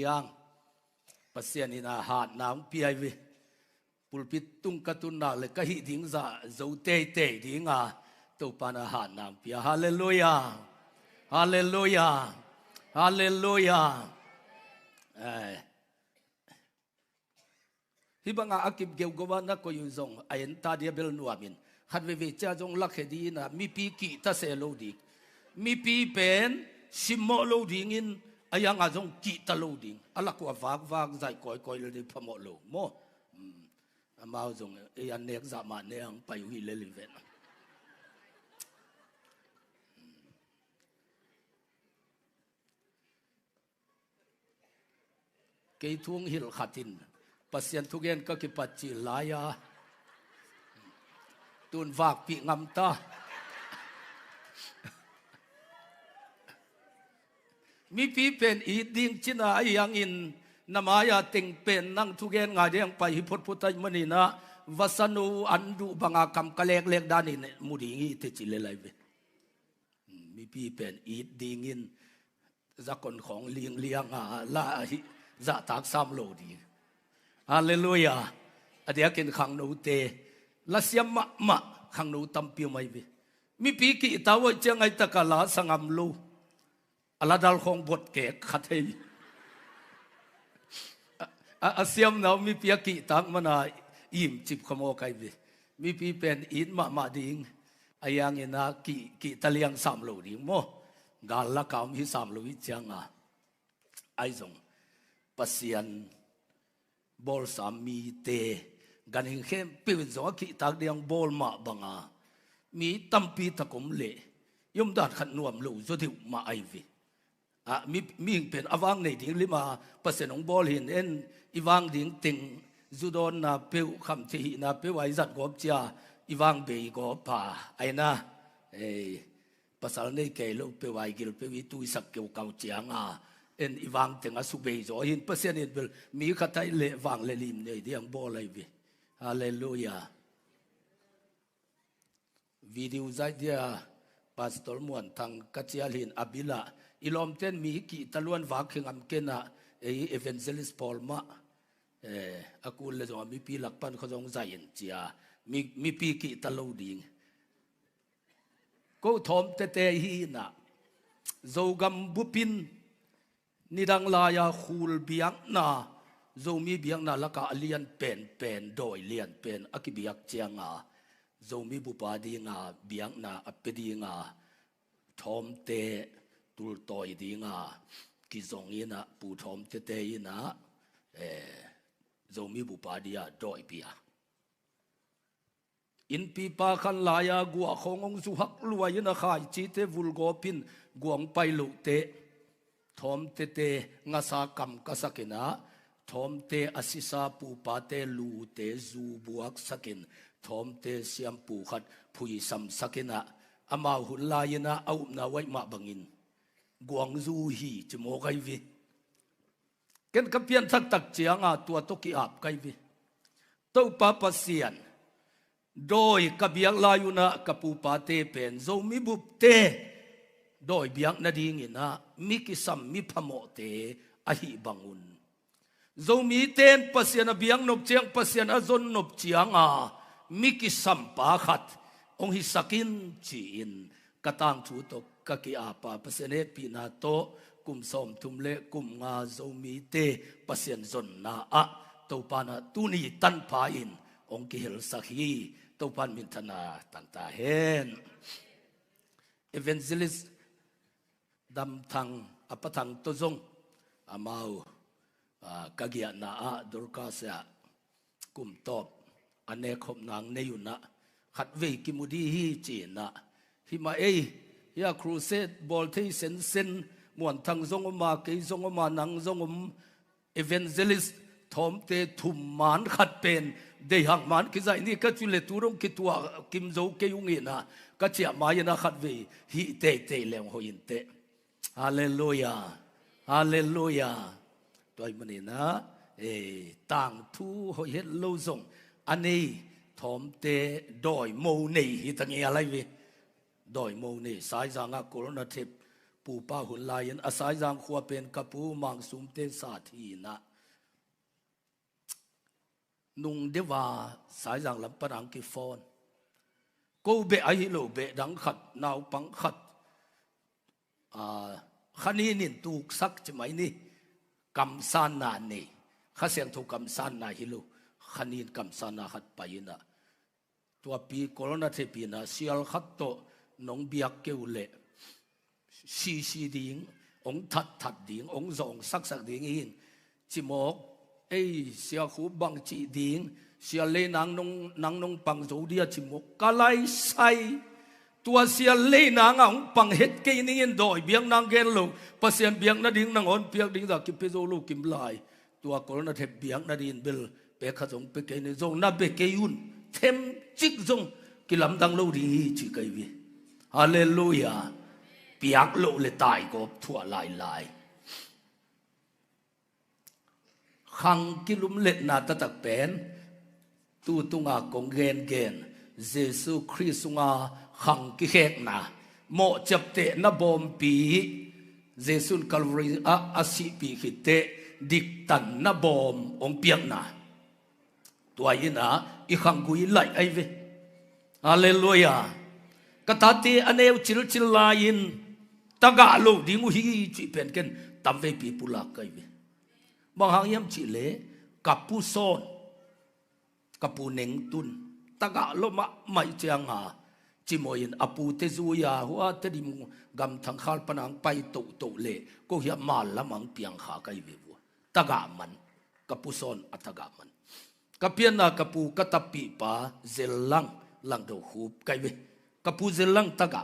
liang pasien ina hat nang piai vi pulpit tung katun na le kahi ding za zo te te dinga to pana hat nang pia hallelujah hallelujah hallelujah hi banga akip geu gowana ko yu zong ayen ta dia bel nuamin hat ve cha jong lak hedi na mi pi ki ta se lo di mi pi pen simmo lo ding in ayang a jong ki ta lo ding ala ko wak zai koi koi le phamo lo mo amao jong e an nek za ma ne ang pai wi le li ven ke thung hil khatin pasien thugen ka ki pachi laya tun wak pi ngam ta mi pi pen i ding china yang in namaya ting pen nang thugen nga deng pai hipot putai manina wasanu andu banga kam kalek lek dani mudi ngi te chile lai ve mi pi pen i ding in zakon khong liang la hi za tak sam lo di hallelujah adia ken khang no te la siam ma khang no tam pi mai ve mi pi ki tawo changai takala sangam lo ala dal khong bot ke khathei asiam naw mi pi ki tak mana im chip khamo kai ve mi pi pen in ma ding ayang ina ki taliang sam lo ding mo gal la kam hi sam lo hi changa ai zong pasian bol sami te ganing khem pin zo ki tak diang bol ma banga mi tampi takom le yom dat khan nuam lo zo thiu ma ai vi mi pen awang nei ding lima pasen ong bol hin en iwang ding ting zudon na peu kham thi na pe wai zat gop cha iwang be go pa aina pasal nei ke lo pe wai gil pe wi tu sak keu kau chianga en iwang tenga su be zo hin pasien in bel mi khatai le wang le lim nei diang bol ai vi hallelujah video zai dia pastor muan thang kachialhin abila ilom ten mi ki talwan wak khingam kena evangelist paul ma akul le zo mi pi lakpan khojong zain chia mi pi ki talo ding ko thom te hi na zogam bupin nidang laya khul biak na zomi biak na laka alian pen doi lian pen akibiak chianga zomi bupa dinga biak na apedi nga thom te tul toy dinga ki zong ina pu thom te ina zomi bupa dia doi pia in pi pa khan laya gua khongong su hak luwa ina khai chi te vulgo pin guang pai lu te thom te nga sa kam ka sakina thom te asisa pu pa te lu te zu buak sakin thom te siam pu khat phui sam sakina ama hun la ina au na wai ma bangin guang zu hi chmo kai vi ken ka pian thak tak chianga tua to ki ap kai vi to pa pasian doi ka biang la yuna ka pu pa te pen zo mi bup te doi biang na ding ina mi ki sam mi phamo te a hi bangun zo mi ten pasian a biang nop chiang pasian a zon nop chianga mi ki sam pa khat ong hi sakin chi in katang thu to ka ki apa pasene pina to kum som tumle kum nga zo mi te pasian zon na a to pana tuni tan pa in ong ki hel sakhi to pan min thana tanta hen evangelist dam thang apathang to zong amau kagia na a durka sa kum top ane khop nang neyuna khat ve ki mudi hi chi na hi ma ya crusade bol thei sen muan thang zong ma ke zong ma nang zong evangelist thom te thum man khat pen de hang man ki zai ni ka chule turong ki tua kim zo ke yung ina ka chia ma yana khat ve hi te leng ho in te hallelujah hallelujah toy mani na tang thu ho het lo zong ani thom te doi mo nei hi tang ya lai ve doi mo nei sai za nga corona tip pu pa hun lain asai jang khua pen kapu mang sum te sa thi na nung dewa sai jang lam parang ki phone ko be ai lo be dang khat naw pang khat khani nin tuk sak chmai ni kam san na ni kha siang thu kam san na hi lo khanin kam san na khat paina tua pi corona the pi na sial khat to nong biak ke ule si ding ong that ding ong zong sak ding in chimok ei sia khu bang chi ding sia le nang nong pang zo dia chimok kalai sai tua sia le nang ong pang het ke ning in doi biang nang gen lo pasien biang na ding nang on piak ding da ki pe zo lo kim lai tua corona the biang na din bil pe kha zong pe ke ni zong na be ke yun thêm chích dung cái lắm đang lâu đi chỉ cái gì hallelujah biak lộ le tai có thua lại khang cái lúm lệ na ta tak pen tu tunga kong gen Jesus Christ nga khang cái khek na mo chap te na bom pi Jesus Calvary a si pi khite dik tan na bom ong piak na tua ina i khang gui lại ai ve hallelujah katati aneu chil lain taga lo dingu hi chi pen ken tam ve pi pula kai ve bang hang yam chi le kapu son kapu neng tun taga lo ma mai chiang ha chi moin apu te zuya huwa te dim gam thang khal panang pai to le ko hiam mal lamang piang kha kai ve bu taga man kapu son ataga man kapian na kapu katapi pa zelang lang do hup kai ve kapu zelang taga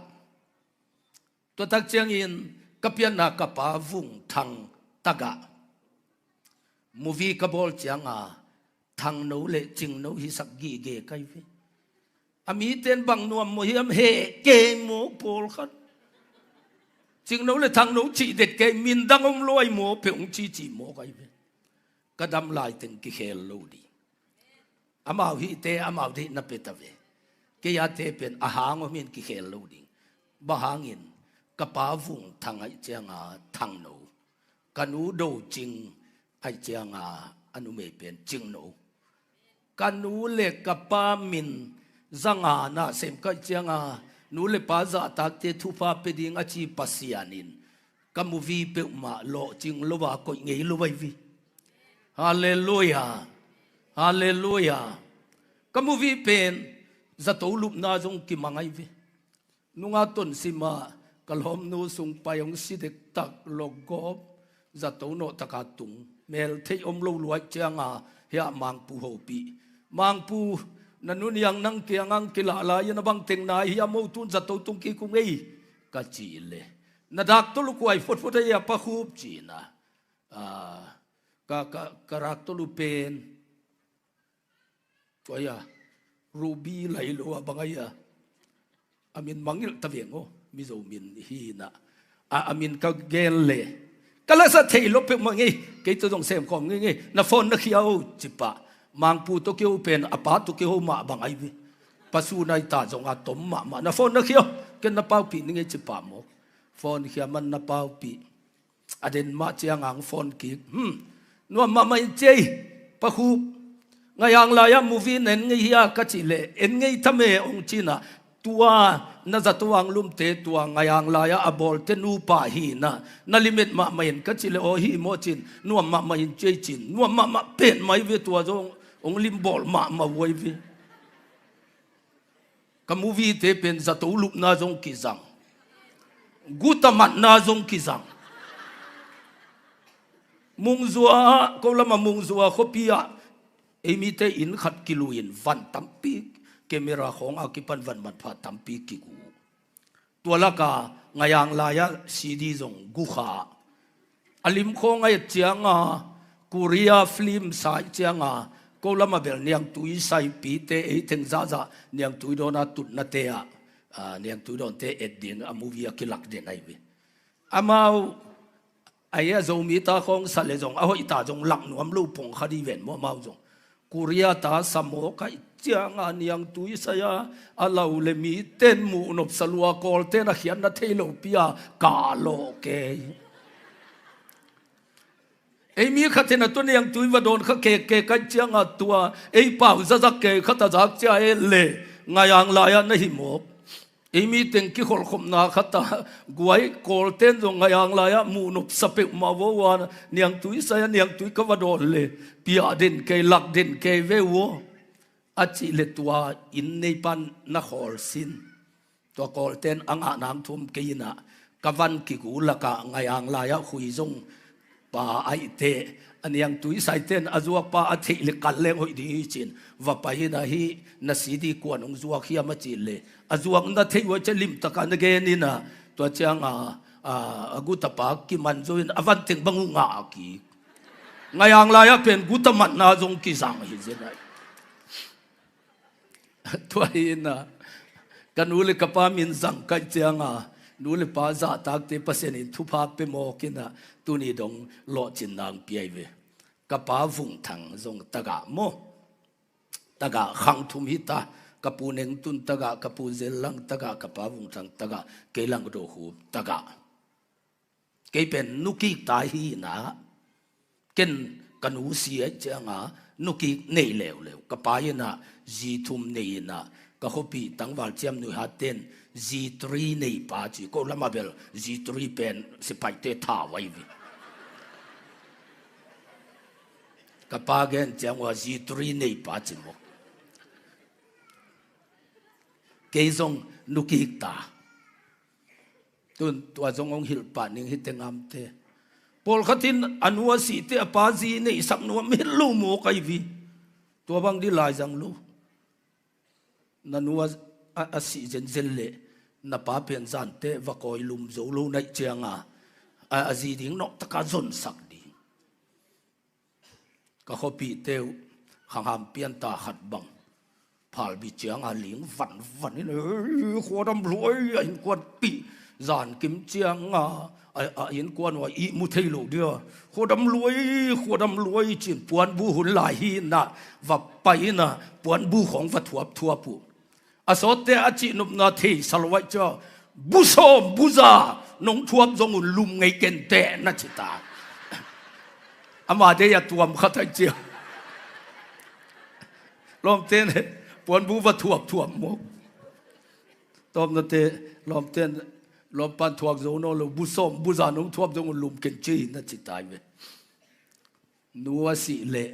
to tak chiang in kapian na kapa vung thang taga movie kabol chiang a thang no le ching no hi sak gi ge kai ve ami ten bang nuam mo hiam he ke mo pol khat ching no le thang no chi det ke min dang om loi mo pe ong chi mo kai ve kadam lai ten ki khel lo di amau hi te amau di na petave ke ya te pen ahang min ki khel lo ding bahangin kapa vung thang ai chianga thang no kanu do ching ai chianga anu me pen ching no kanu le kapa min zanga na sem ka chianga nu le pa za ta te thu pa pe ding a chi pasianin kamu vi pe ma lo ching lo wa ko ngei lo vai vi hallelujah hallelujah kamu vi pen za to lup na jong ki mangai vi nunga ton sima kalhom nu sung payong sidek tak logop za to no takatung mel thei om lo luai changa ya mang pu ho pi mang pu nanun yang nang kiangang kilala yan bang teng na hi mo tun za to tung ki kung ei ka chi le na dak to lu kwai fot fot ya pa khup chi na ka rak to lu pen ya ruby lai lo abangaya amin mangil tavengo mizo min hi na amin ka gelle kala sa thei lo pe mangi ke to dong sem khom ngi na phone na khiao chipa mang pu to keu pen apa to keu ma bangai bi pasu nai ta jong a tom ma na phone na khiao ken na pau pi ngi chipa mo phone khia man na pau pi aden ma chiang ang phone ki no ma mai chei pa khu ngayang la ya movie nen ngi ya ka chi le en ngi thame ong china tua na za tuang lum te tua ngayang la ya abol te nu pa hi na limit ma main ka chi le o hi mo chin nu ma main che chin nu ma pen mai ve tua jong ong lim bol ma voi ve ka movie te pen za to lup na jong ki zang gutamat na jong ki zang mung zua ko lama mung zua khopia emi te in khat kiluin van tampi camera khong akipan van man pha tampi ki ku tualaka ngayang laya cd jong gu kha alim khong ai chianga korea film sai chianga ko lama bel niang tui sai pi te e theng za niang tui dona tut na te a niang tui don te edin a movie a kilak de nai we amau aya zo mi ta khong sa le jong a hoi ta jong lak nuam lu pong khadi ven mo mau jong Korea ta samo kai chiang aniang tui saya alau le mi ten mu nop salua kol ten a hian na thelo pia ka lo ke ei mi khatena to niang tui va don kha ke ka chiang a tua ei pau za za ke khata jak cha e le ngayang la ya na hi mo ei mi teng ki khol khom na khata guai kol ten zo ngayang la ya mu nop sape ma wo wa niang tui saya niang tui ka va don le pia den ke lak den ke ve wo achi le tua in nei pan na khol sin to kol ten anga nam thum ke ina kavan ki gu la ka ngayang la ya hui zong pa ai te aniang tui sai ten azuak pa athi le kal leng hoi di chin va pa hi na hi na si di kwan ong zuak hi ama chi le azuak na thei wa che lim ta ka na ge ni na to chang agu ta pa ki man zo in avan teng bangu nga ki ngayang la ya pen gu ta man na zong ki sang hi je nai to hi na kanule kapa min zang ka changa nule pa za tak te pasen in thu phak pe mo kina tuni dong lo chin nang pi ve kapa vung thang zong taga mo taga khang thum hi ta kapu neng tun taga kapu zel lang taga kapa vung thang taga ke lang do hu taga ke pen nuki ta hi na ken kanu si ai changa nuki nei lew lew kapa na ji thum nei na ka hopi tangwal chiam nu ha ten Z3 nei pa chi ko lama bel Z3 pen se pai te tha wai vi ka pa gen chang wa Z3 nei pa chi mo ke zong nuki ta tun tua zong ong hil pa ning hitengam te pol khatin anua si te pa zi nei sak nu mi lu mo kai vi to bang di lai jang lu nanua a si zen zel le na pa pen zan te va koi lum zo lo nai chianga a zi ding nok taka zon sak di ka hopi teu khang ham pian ta khat bang phal bi chianga ling van van ni khodam loi in kwat pi zan kim chianga a in kwan wa i mu thei lo dia khodam loi chin puan bu hun lai hi na va pai na puan bu khong va thuap pu asote achi nup na thi salwai cho busom buza nong thuap zong un lum ngai ken te na chita ama de ya tuam khatai chi lom ten pon bu va thuap mo tom na te lom ten lom pan thuak zo no lo busom buza nong thuap zong un lum ken chi na chita ve nuwa si le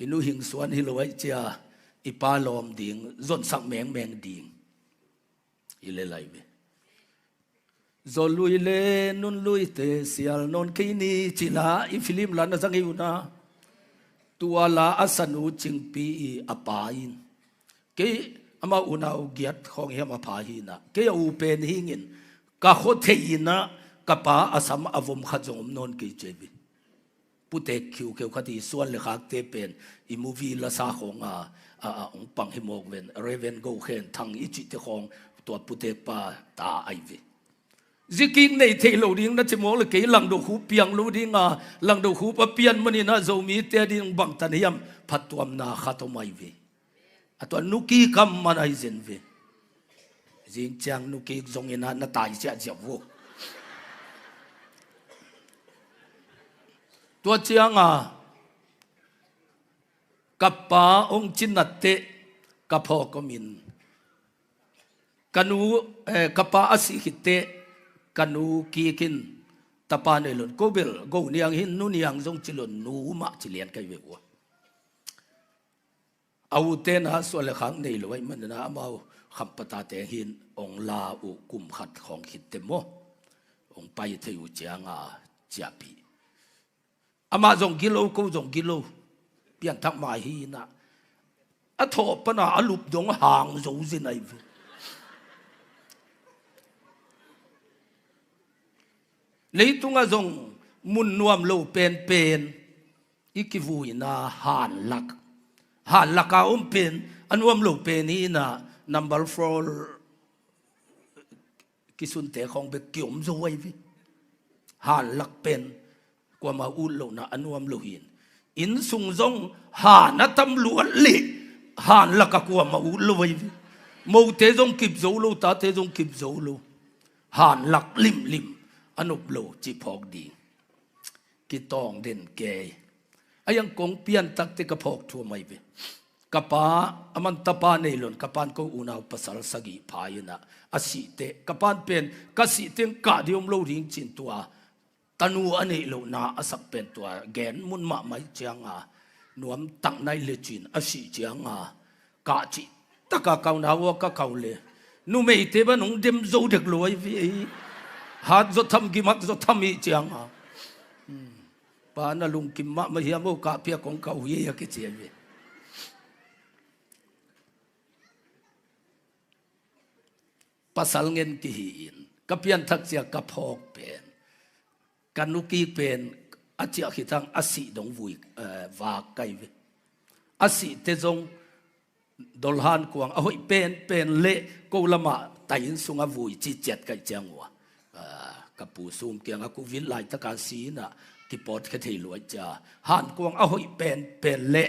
inu hing suan hi lowai chia ipa lom ding zon sak meng ding ile lai ve zo lui le nun lui te sial non ke ni chila I film la na zang yu na tua la asanu chingpi apa in ke ama una u giat khong he ma pha hi na ke u pen hingin ka kho theina ka pa asam avom khajom non ke chebi putek khiu ke khati suan le khak te pen I movie la sa khonga ong pang hi mok ven reven go khen thang I chi te khong to putek pa ta ai ve ziking nei thei lo ding na chimo le ke lang do khu piang lo ding lang do khu pa pian mani na zo mi te ding bang tan hiam phatwam na khatomai ve atwa nuki kam manai zen ve jing chang nuki zong ina na tai cha jawo tua chiang kapa ong chinate kapo komin kanu kapa asihite kanu kikin tapane lon kobel go niang hin nu niang zong chilon nu ma chilian kai wewa au ten ha so le khang nei loi man na mau kham pata te hin ong la u kum khat khong hit te mo ong pai theu chianga chapi ama zong kilo ko zong kilo pian thak mai hi na a tho pa na alup dong hang zo zin ai leitunga zong mun nuam lo pen ikivui na han lak ka pen anuam lo pen hi na number 4 kisun te khong be kyom zo wai vi han lak pen kwa ma ul lo na anuam lo hin อินสุงจงหาณตำรวจเละหานละกะกัวมาอุลวยมูเตจงกิบโจโลตาเตจงกิบโจโลหานหลักลิมอนุบโลจีพอกดีกิตองเด่นเกยอายังกงเปียนตักเตกพอกทัวไม่เบกะปาอมันตะปาเนลอนกะปานก็อุณาวภาษาสกีพายนะอาศิเตกะปานเป็นกสิเตงกะดิอมโลริงจินตัวตนูอันนี้โลนาอสักเป็นตัวแกนมุนมาไม่เจียงนวมตั้งในเลจินอาศิเจียงกะจิตะกะเกาหนาวกะเกาเลนูไม่เตบันงเดมโจเด็กลอยวิหาดจะทำกิมักจะทำอีเจียงปานาลุงกิมมะมาเฮียโมกะเปียของเกาเฮียกิเจียวิpasal ngen kihin kapian thak sia kaphok pen kanuki pen achia khitang asi dong vui wa kai ve asi te jong dolhan kuang ahoi pen le ko lama tain sunga vui chi chet kai changwa kapu sum kyang aku vin lai taka si na ki pot khe thei loi cha han kuang ahoi pen le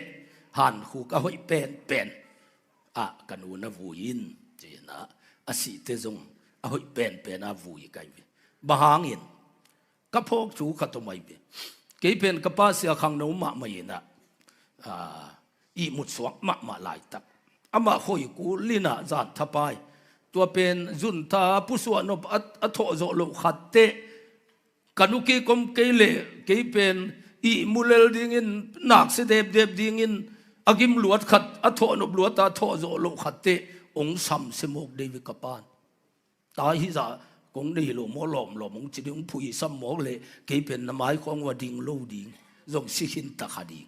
han khu ahoi pen kanu na vuin chi na asi te zong a hoi pen a vui kai vi bahangin ka phok chu kha to mai be ke pen ka pa sia khang no ma mai na i mut swak ma lai tak ama hoi ku lina zat thapai tua pen jun ta pu su no a tho zo lo khatte kanuki kom ke le ke pen i mulel ding in nak se deb ding in agim luat khat a tho no luat ta tho zo lo khatteองสัมสมกเดวิกปานตาฮิจากงนี่โลมอลอมมงจิดิงพุยสัมมกเลยเกเป็นนามายของว่าดิ่งโลดิ่งจงสิหินตะขาดิ่ง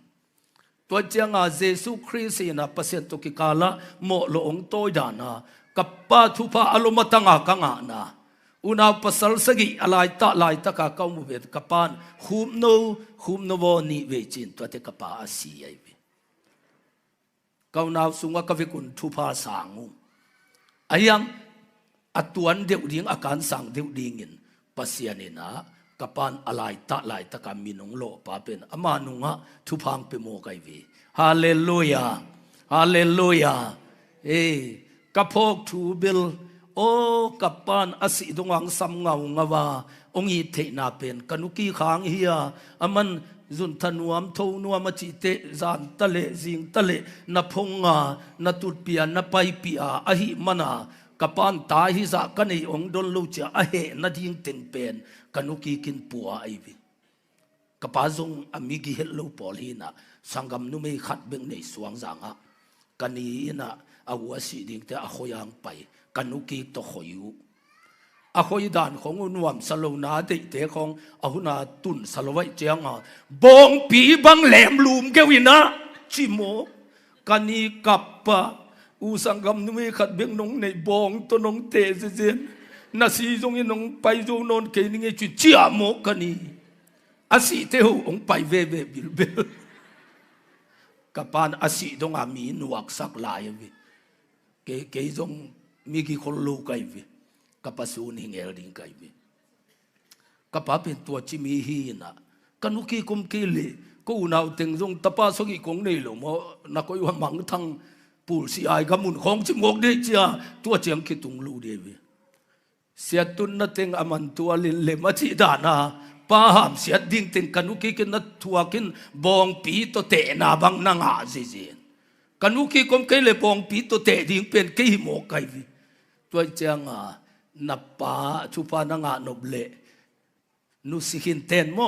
ตัวเจ้าเยซูคริสต์นะเปอร์เซ็นต์ตุกิกาละโมโลองโตยดานะกับป้าทุพาอารมณ์ตั้งกังนะอุณาปัสสลสกิอะไรตะลายตะกะเก้ามุเวตกับปานหุมโนวนิเวจินตัวเตกับป้าอาศีไอเวเก้านาสุงกวิกุลทุพาสังอายังอัตวันเดียวดิ้งอาการสังเดียวดิ้งินปัสยานินะกับปานอะไรตะลายตะกามินงโลปาเป็นอามานุงะทุพังเปโมไกวีฮาเลลูยาฮาเลลูยากับพกทูบิลโอกับปานอสิดงวังสัมเงางวาองค์เทนาเป็นกนุกีขางเฮียอามันจุนทนวมทูนวมจิเตจานตะเลจิงตะเลนพงนตุดเปียนไปเปียอหิมนากับปานตาฮิจะกันในองค์ดนลูจาเหนดิ่งเต็นเป็นกนุกีกินปัวไอวิกับปาจงอามิกิเฮลโลปอลีนะสังกัมนุไม่ขัดเบงในสวงจางกันนี้นะอาวัสิดิ่งแต่อาขยังไปกนุกีตขยูอาคอยด่านของนวมสโลนาเตะของอาหุนาตุนสโลไวเจียงบองปีบังแหลมลูมเกวินะชิโมกันนี้กับปะอุสังกัมนุไม่ขัดเบียงนงในบองตัวนงเตะเสียนนาซีจงยินงไปจงนนเกนิงจุดเจียโมกันนี้อาศิเตหูองไปเวบิลเบลกับปานอาศิตงอามีนวักสักลายวิเกจงมีกี่คนลูกไกวิกับปัสสุนิเงลดิ่งไกวิกับป้าเป็นตัวจิมีฮีนะกันุกีกุมกีเลก็อุณาวเต็งจงตะป้าสกิกงนี่หลงมอนักก็อยู่มังทั้งปูสีไอกมุนของจิมกเดียตัวเจียงคิดตุงลูเดวิเสียตุนนัดเต็งอามันตัวลินเลมาจิดานาป้าหามเสียดิ่งเต็งกันุกีกินนัดทัวกินบองปีโตเตนาบังนางอาเจียนกันุกีกุมกีเลบองปีโตเตดิ่งเป็นกี่โมกไกวิตัวเจียงนับป้าชุปานางานบเลนุสิขินเตนโม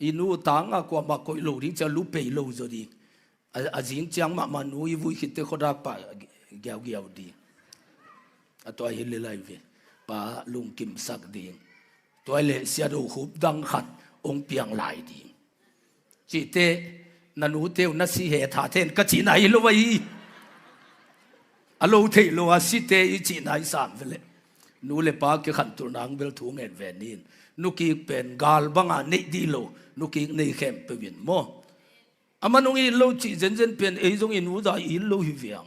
อินูต่างกว่ามาคอยโลดิ้งจะลุเปย์โลจดีอาจิงจังมานูอีวุยคิดเตขดาป้าเกี่ยวดีตัวเฮลิไลฟ์ป้าลุงกิมสักดีตัวเลเสียดูขุบดังขัดองเปียงหลายดีจิเตนันูเตวนัสิเหตุเทนกจีนายโลวัยอโลเทโลอาสิเตอิจีนายสามเวลนูเลป้าเกี่ยขันตุนางเบลทูเงินแวนนินนุกีเป็นกาลบังอันนี้ดีโลนุกีในเข้มเป็นวินโมอามันงอีโลจีเจนเป็นไอ้จงอินูได้อีโลหิเวียง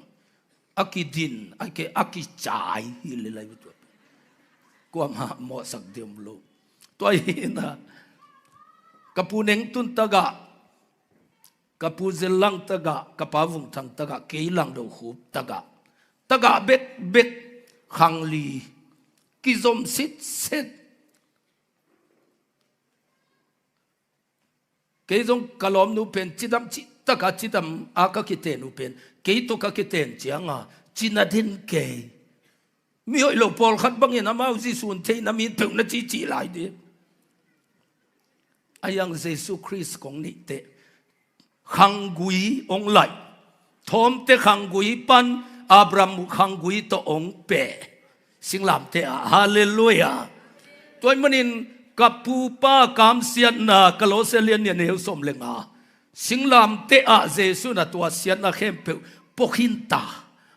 อากิดินอากิจ่ายฮิเลไลตัวกว่ามาหมอสักเดียมโลตัวเองนะกับปูเน่งตุนตะกะ kapu zelang taga kapavung thang taga keilang do khup taga bet khangli kizom set keizong kalom nu pen chidam chi taga chidam aka kiten nu pen keito ka kiten chianga chinadin ke mi hoi lo pol khat bangin amau ji sun the na mi pe na chi lai de ayang Jesus Christ kong ni te khangui ong lai thom te khangui pan Abraham khangui to ong pe singlam te hallelujah toy manin kapu pa kam sian na kaloselian ne neu som lenga singlam te a Jesus na tua sian na khem pe pokhinta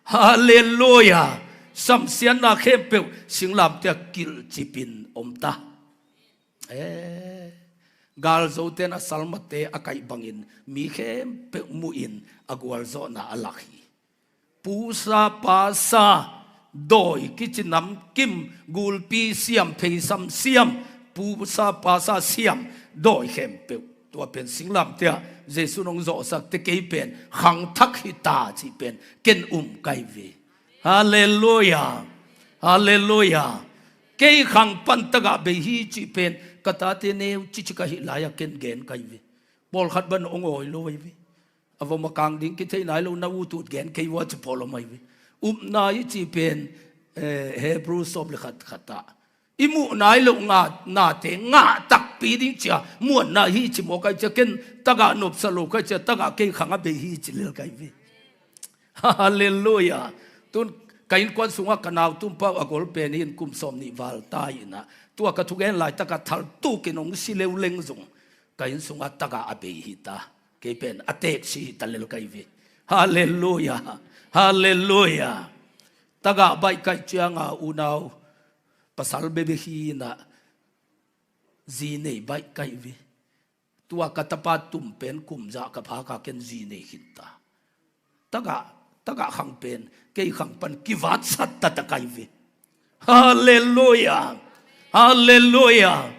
hallelujah sam sian na khem pe singlam te kil chipin omta gal zo ten a salmate akai bangin mi khem pe muin agwal zo na alakhi pusa pasa doi kichinam kim gulpi siam phei sam siam pusa pasa siam doi khem pe tua pen singlam tia jesu nong zo sak te kei pen khang thak hita chi pen ken kai ve hallelujah hallelujah kei khang pan taga be hi chi pen katate neu chichika hi laya ken gen kai vi bol khat ban ongoi loi vi avo makang ding ki thei nai lo na u tut gen kei wa chpolo mai vi na yi chi pen hebrew sob le khat khata imu nai lo nga na te nga tak pi ding cha muan na hi chi mo kai cha ken taga nop salo kai cha taga kei khanga be hi chi le kai vi hallelujah tun kain kwan sunga kanaw tumpa agol pen in kum som ni wal ta ina tua ka thugen lai taka thal tu kinong sileu leng zung kain sunga taka abe hita ke pen atek si talel kai vi hallelujah hallelujah taga bai kai chianga unaw pasal bebe hi na zine bai kai vi tua ka tapat tum pen kum za ka pha ka ken zine hinta taga khang pen ke khang pan kiwat sat ta kai vi hallelujah hallelujah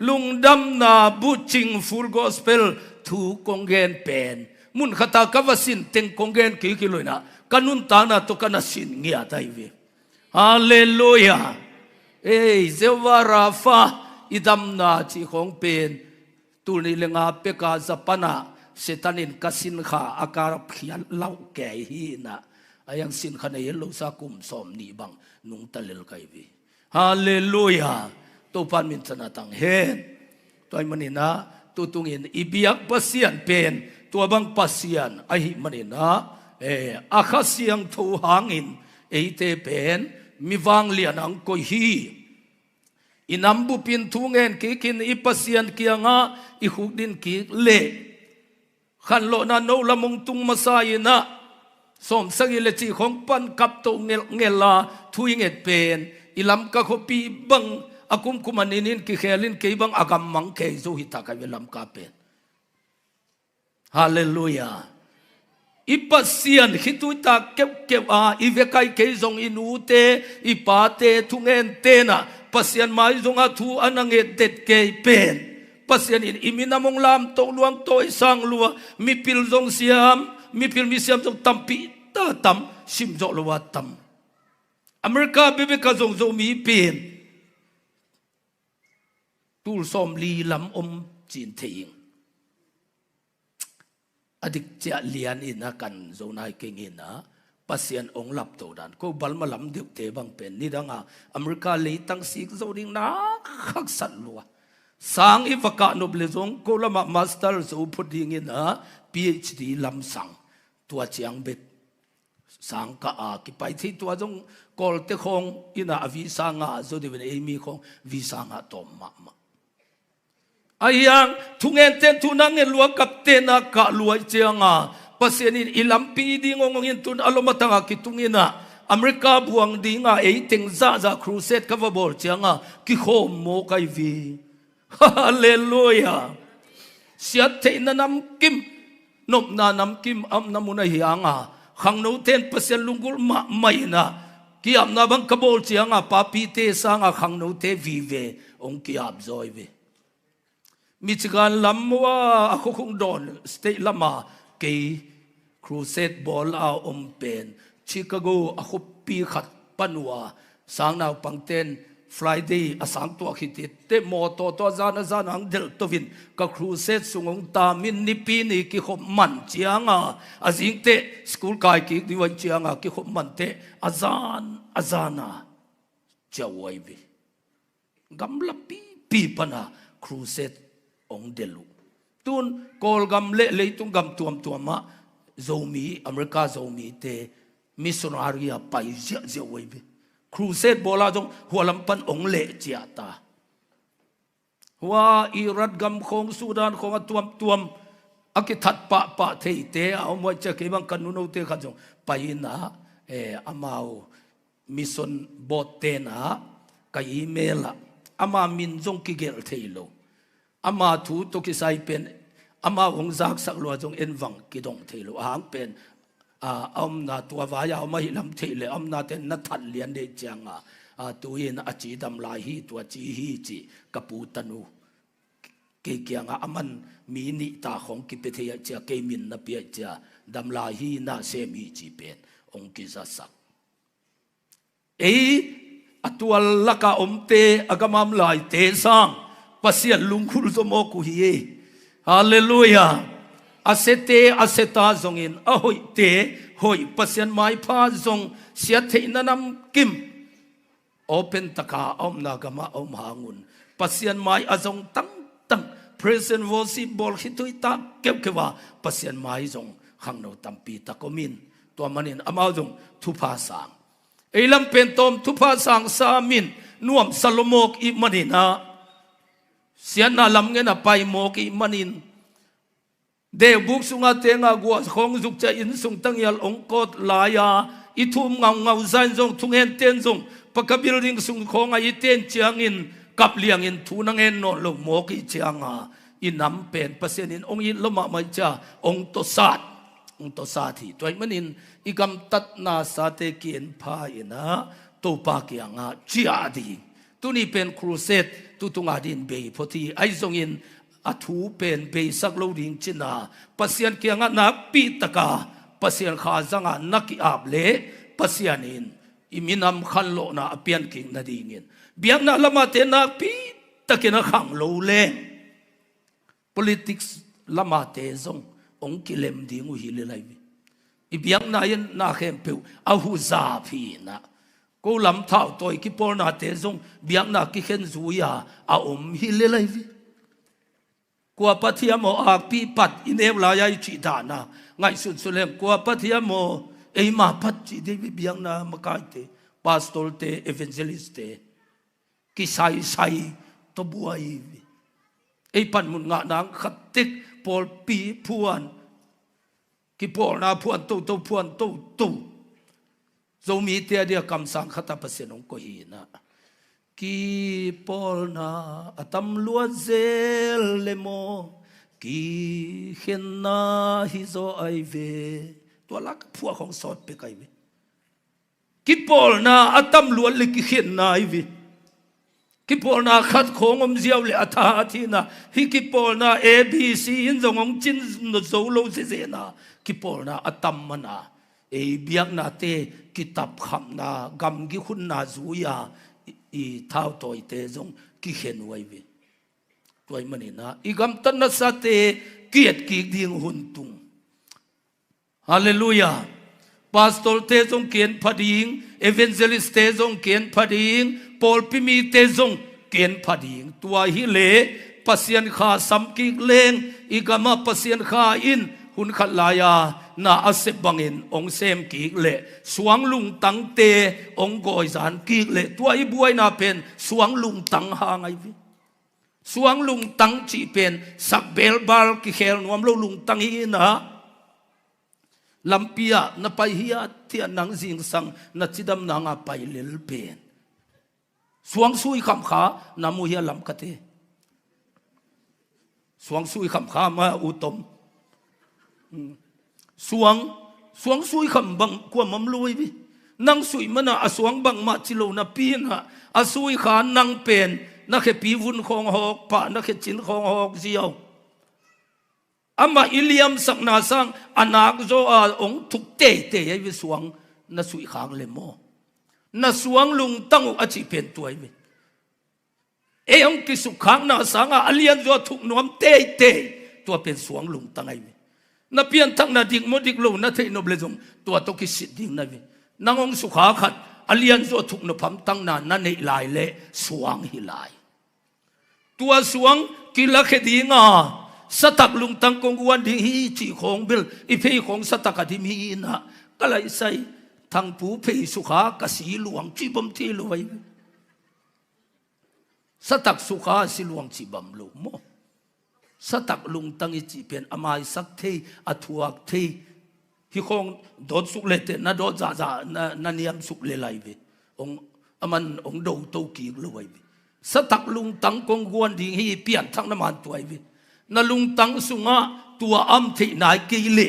lungdam na buching full gospel thu kongen pen mun khata kavasin teng kongen ki kiloina kanun tana to kana sin ngia taive hallelujah zewarafa idam na chi khong pen tuni lenga peka zapana setanin kasin kha akar khian lau ke hi na ayang sin khane yelo sa kum som ni bang nung talel kaivi hallelujah to pan min chana tang hen toy manina tutungin ibiak pasian pen to bang pasian ai manina akhasiang thu hangin eite pen miwang lian ang ko hi inambu pin thungen kikin ipasian kianga ihugdin ki le khan lo na no lamong tung masayina som sagile chi khong pan kap to ngela thuinget pen ilam ka khopi bang akum kumaninin ki khelin ke bang agam mang ke zo hita ka velam ka pen hallelujah ipasian hituita kep a ivekai ke zong inute ipate thungen tena pasian mai zonga thu anange det ke pen pasian in iminamong lam to luang to isang lua mipil zong siam mipil misiam zong tampi ta tam sim zo lua tam Amerika bebe ka zong zo mi pen tul som li lam chin theing adik cha lian ina kan zo nai king ina pasian ong lap to dan ko balma lam dik te bang pen ni danga Amerika le tang sik zo ding na khak san lua sang i vaka noble zong ko lama master zo putting ina PhD lam sang tua chiang bet sang ka a ki pai thi tua jong kol te khong ina avi sanga zo de ben emi khong vi sanga tom ma ayang thungen ten thunang e lua kap te na ka luai chianga pasienin ilampi di ngongin tun alomatanga kitungina Amerika buang dinga teng za crusade kavabor chianga ki khom mo kai vi hallelujah siat te na nam kim nop na nam kim am namuna hianga khang no ten pasel lungul ma mai na kiam na bang kabol chianga papi te sanga khang no te vive ong kiap zoi ve มิชิกันลำว่าเขาคงโดนสเตย์ละมาเกย์ครูเซตบอลเอาอมเป็นชิคาโกเขาปีขัดปันว่าสังนาวปังเต้นFriday อาสังตัวขิดเตมอตัวจานหังเดลตวินก็ครูเซตสุงตามินนิปีนี่กิขบมันเจียงอาจิงเตสกูลกายกิดิวันเจียงกิขบมันเตอาจานาเจ้าไว้บิกำลับปีปนาครูเซตองเดลุตุนกอลกำเละตุงกำตัวมาโจมีอเมริกาโจมีเตมิสซอนารีไปเจ้าไว้บิครูเซตโบราณจงหัวลำปันองเละเจียตาว่าอิรัตกำของสุดานของตัวอักทัดปะเทเตเอามวยจะเก็บังกันนุนเตขันจงไปนะอามามิสนบอเตนะกับอีเมลอามามินจงกิเกลเทโลอามาถูตุกิไซเป็นอามาองซักสักลัวจงเอ็นวังกิดงเทโลหางเป็นนาตัววายาไม่ลำเทเลนาเตนนัทันเลียนเดจังตัวเองจีดำลายฮีตัวจีฮีจีกับปูตันูเกี่ยงมันมีนิตาของกิเปเทียเจเกมินนับเปียเจดำลายฮีน่าเซมีจีเป็นองกิจสักตัวลักอมเตอากามามลายเตสังปัสยาลุงคุลสมอกุฮีฮาเลลูยาอาเซเตอาเซตาจงอินอหอยเตหอยปัสยันไม้พาจงเสียเทนันำกิมโอเปนตะกาอมนากามะอมหางุนปัสยันไม้อาจงตั้ง present worship บอลฮิตุยตาเก็บเก็บว่าปัสยันไม้จงขังโนตัมปีตะกมินตัวมันอินอามาจงทุพาสังลำเป็นตอมทุพาสังสามินนวมสโลโมกอิมันอินะเสียนาลำเงินไปโมกอิมันอินเดบุกสุงาเตงกัวของจุกจะอินสุงตั้งยัลองกอดลายาอิทุมเงาใจจงทุงเห็นเตียนจงปะกบิลริงสุงของอิเตียนเจียงอินกับเลียงอินทูนังเอ็นโนลโมกิเจียงอินนำเป็นเปอร์เซ็นต์อินองอินละมาไม่จ้าองตศาสตร์ที่ตัวมันอินอีกำตัดนาสาเตกินพายนะตัวปากยังจีอาดีตัวนี้เป็นครูเซตตัวตุงอาดินเบย์พอที่ไอจงอินอัฐูเป็นเบย์สักโลดิงจินาปัสยันเกียงนักปีตะกาปัสยันขาจังนักอาบเล่ปัสยันอินอิมินำขันโลนาเปียนกิงนาดีเงินเบียงนาละมาเตนักปีตะกินขังโลเล่ politics ละมาเตจงองกิเลมดิ้งอุฮิเลไลวิอีเบียงนายันนาเข้มเปียวอาหูซาพีนะกูลำเท้าตัวกิปอนาเตจงเบียงนากิเข็นซุยาอาอมฮิเลไลวิกัวปัทยามออาปีปัดอินเอวลายายจิตานะไงสุดสุเลมกัวปัทยามอมาปัดจิเดวิเบียงนามกายเตปาสตอลเตเอเวนเจลิสเตกิไซตัวบัวอีปันมุนงานางขัดติกปอลปีพวนกิปอลนาพวนตู้พวนตู้จะมีเตียเดียกำสังขัดปัสเซนองก็ฮีนะกีปอลนาตัมลัวเซลเลโมกีเห็นนาฮิโซไอเวตัวลักพวกของสอดไปไกลเวกีปอลนาตัมลัวเลกิเห็นนาไอเวกิปอลนาขัดของอมเจียวเลอธาทีนะฮิกิปอลนา ABC อินจงองจินนโซโลเซเซนะกิปอลนาตัมมานาเบียกนาเตกิตับคำนากำกิคุณนาจูยาอีเท้าตัวเตจงกิเห็นไว้เวตัวมันนี่นะอีกำตันนัสเตเกียรติกิดิ่งหุ่นตุงฮาเลลูยาปาสตอลเตจงเกียนพดิงเอเวนเจลิสเตจงเกียนพดิงปอลพิมีเตจงเกียนพดิงตัวฮิเลปัสยันขาสัมกิเลงอีกามาปัสยันขาอินหุ่นขัดลายานาอาเซบังอินองเซมกิเลสวงลุงตังเตองกอยสานกิเลตัวอีบวยนาเป็นสวงลุงตังหางไอวิสวงลุงตังจีเป็นสักเบลบาลกิเคลนวมลุงตังฮีนะลำเปียนไปเฮียเทียนังจิงสังนัดจิดำนางไปเลลเป็นสวงซุยคำขานามุเฮียลำกะเตสวงซุยคำขามาอุตมสวงซุยคำบังกว่ามัมลุยวินังซุยมันอะสวงบังมาจิโลนาปีนะอะซุยขานังเป็น na khe pi vun khong hok pa na khe chin khong hok ziaw ama iliam sak na sang anak zo a ong thuk te te ai vi suang na sui khang le mo na suang lung tang a chi pen tuai mi e ong ki su khang na sang a alian zo thuk nuam te te tua pen suang lung tang ai mi na pian thak na dik mo dik lo na thei no ble jong tua to ki sit ding na vi nangong su kha khat alian zo thuk no pham tang na na nei lai le suang hi lai tua suang ki la khe dinga satak lung tang kong wan ding hi chi khong bil i phei khong satak adim hi na kalai sai thang pu phei su kha ka si luang chi bom thi luai satak su kha si luang chi bam lu mo satak lung tang i chi pen amai sak thei athuak thei hi khong dot suk le te na dot za za na niam suk le lai ve ong aman ong do to ki luai ve satak lung tang kong wan ding hi pian thang na man tuai ve na lung tang sunga tua am thei nai ke le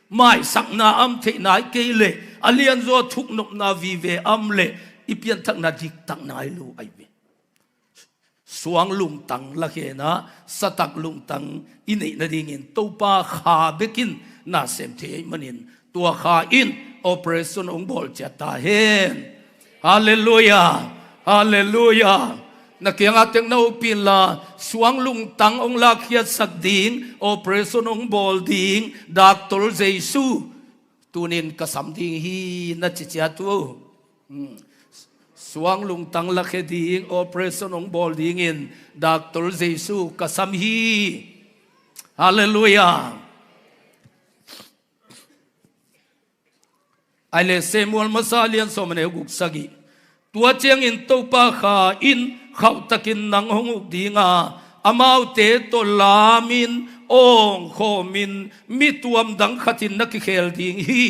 mai sak na am thei nai ke le alian zo thuk nop na vi ve am le i pian thak na dik tak nai lu ai ve suang lung tang la khe na satak lung tang inei na ding in to pa kha bekin na sem the manin tua kha in operation ong bol cha ta hen hallelujah hallelujah na kiang ateng na upin la suang lung tang ong la khiat sak ding operation ong bol ding doctor jesu tunin kasam ding hi na chi cha tu suang lung tang la khe ding operation ong bol ding in doctor jesu kasam hi hallelujah ale Samuel masalian so mane guk sagi tua cheng in to pa kha in khau takin nang honguk dinga amau te to lamin ong khomin mituam dang khatin na ki khel ding hi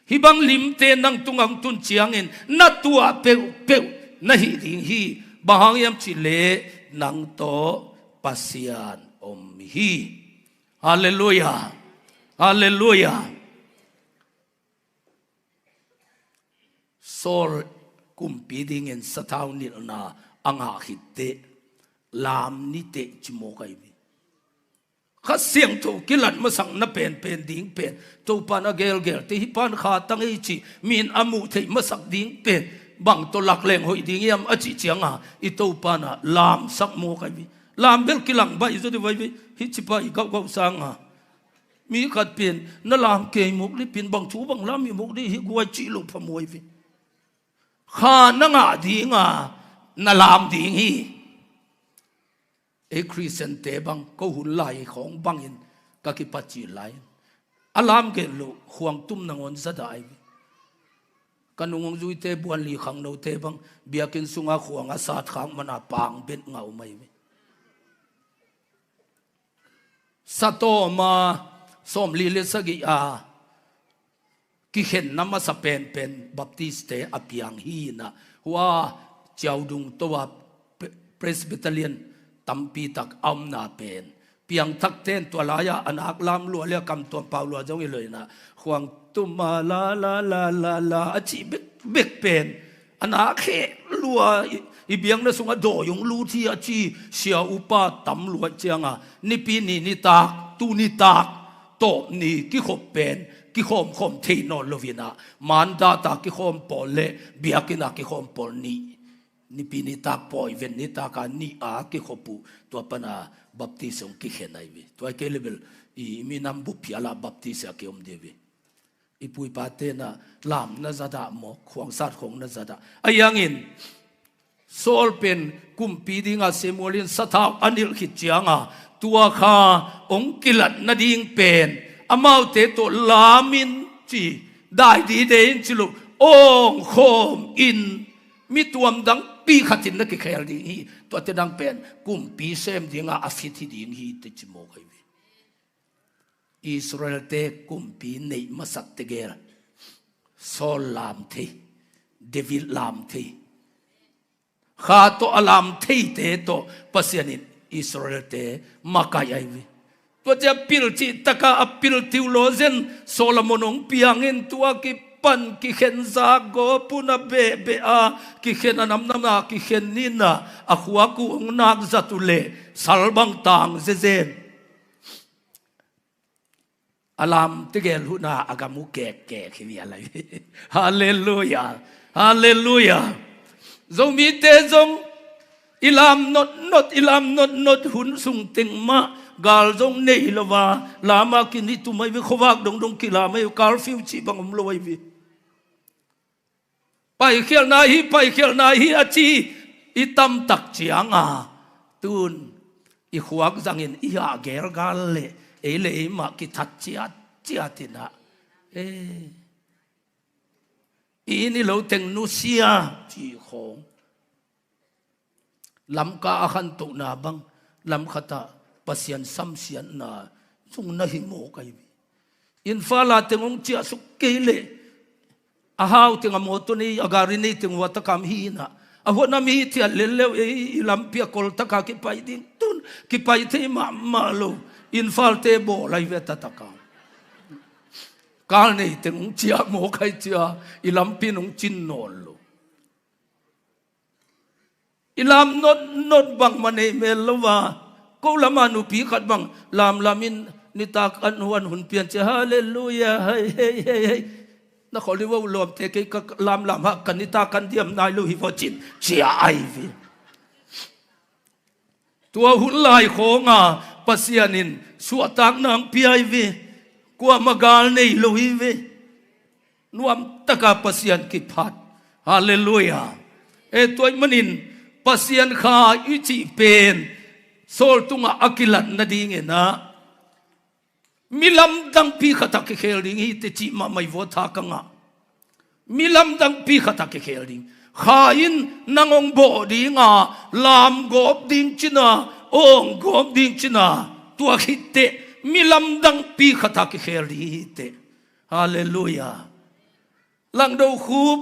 hibang lim te nang tungang tun chiang in na tua peu peu na hi ding hi bahang yam chi le nang to pasian om hi hallelujah hallelujah Sol kumpi ding in satau ni na anga hitte lam ni te chimo kai bi kha siang to kilan ma sang na pen pen ding pen to pan a gel gel te hi pan kha tang ei chi min amu thei ma sak ding pen bang to lak leng hoi ding yam a chi chianga i to pan a lam sak mo kai bi lam bel kilang ba i zo de vai bi hi chi pa i gau gau sanga mi khat pen na lam ke muk li pin bang chu bang lam mi muk di hi guai chi lu phamoi vi kha na nga dinga na lam ding hi e Christian te bang ko hun lai khong bang in ka ki pa chi lai alam ke lu huang tum nangon za dai kanung zui te buan li khang no te bang biakin sunga khuang a sat khang mana pang bet ngau mai sato ma som li le sagi a ki khen nama sa pen pen baptiste apiang hi na wa chaudung to wa presbyterian tampi tak am na pen piang thak ten to laya anak lam lu le kam to paulo jong i loina huang tuma la la la la la achi bek pen anak khe lua i biang na sunga do yung lu thi achi sia upa tam lu chianga ni pi ni tak tu ni tak to ni ki khop pen ki khom khom thei no lovina manda ta ki khom pole biakina ki khom pol ni pini ta poi ven ni ta ka ni a ki khopu to pana baptism ki khenai vi to ke level i minam bu piala baptisa ke om devi i pui pa te na lam na zada mo khwang sat khong na zada ayangin sol pen kumpi dinga semolin sathaw anil khit chianga tua kha ong kilat na ding pen amau te to lamin chi dai di de in chilu ong khom in mi tuam dang pi khatin na ki khel ding hi to te dang pen kum pi sem dinga afit hi ding hi te chimo kai vi Israel te kum pi nei masak te ger sol lam the David lam the kha to alam the te to pasianin Israel te makai ai vi to ja pil chi taka apil tiulozen Solomon ong piangin tua ki pan ki khen za go puna be a ki khen anam na ki khen ni na a khuwa ku ong nak zatule salbang tang zen alam tigel huna agamu ke khi alai hallelujah hallelujah zomi te zong ilam not hun sung ting ma gal zong nei lova lama kini tu mai vi khowak dong kila mai kal fiu chi bangom loi vi pai khel na hi achi itam tak chianga tun i khuak zangin i ha ger gal le ele ma ki that chiatina ini lo teng nu sia chi khong lam ka akhan tu na bang lam khata pasian samsian na chung na hi mo kai in fala tengong chia suk kele a hau tenga moto ni agari ni teng wata kam hi na a ho na mi ti lele e lam pia kol ta ka ki pai ding tun ki pai the ma lo in fal te bo lai ve ta ta ka kal nei tengong chia mo kai chia i lam pi nong chin nol lo ilam not bang mane mel lova ko lamanu pi khat bang lamin nitak anwan hun pian che hallelujah hey na kholi wo lom te ke lam ha kanita kan diam nai lu hi vo chin chia ai vi tua hun lai khonga pasianin suatak nang pi ai vi kwa magal nei lu hi vi nuam taka pasian ki phat hallelujah e toy manin pasian kha ichi pen sol tunga akilat na ding ena milam dang pi khata ke khel ding hi te chi ma mai vo tha ka nga milam dang pi khata ke khel ding kha in nangong bo dinga lam gop ding china ong gop ding china tua khitte milam dang pi khata ke khel hi te hallelujah lang do khub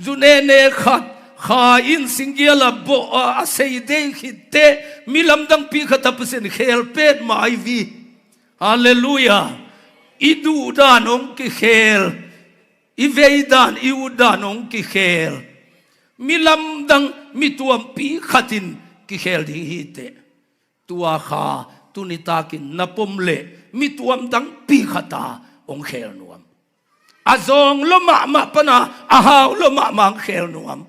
zune ne khat kha in singiala bo a sei de khitte milam dang pi khata psen khel pet mai vi hallelujah idu danong ki khel i veidan i udanong ki khel milam dang mituam pi khatin ki khel di hite tua kha tunita kin napomle mituam dang pi khata ong khel nuam azong loma ma pana ahaw loma mang khel nuam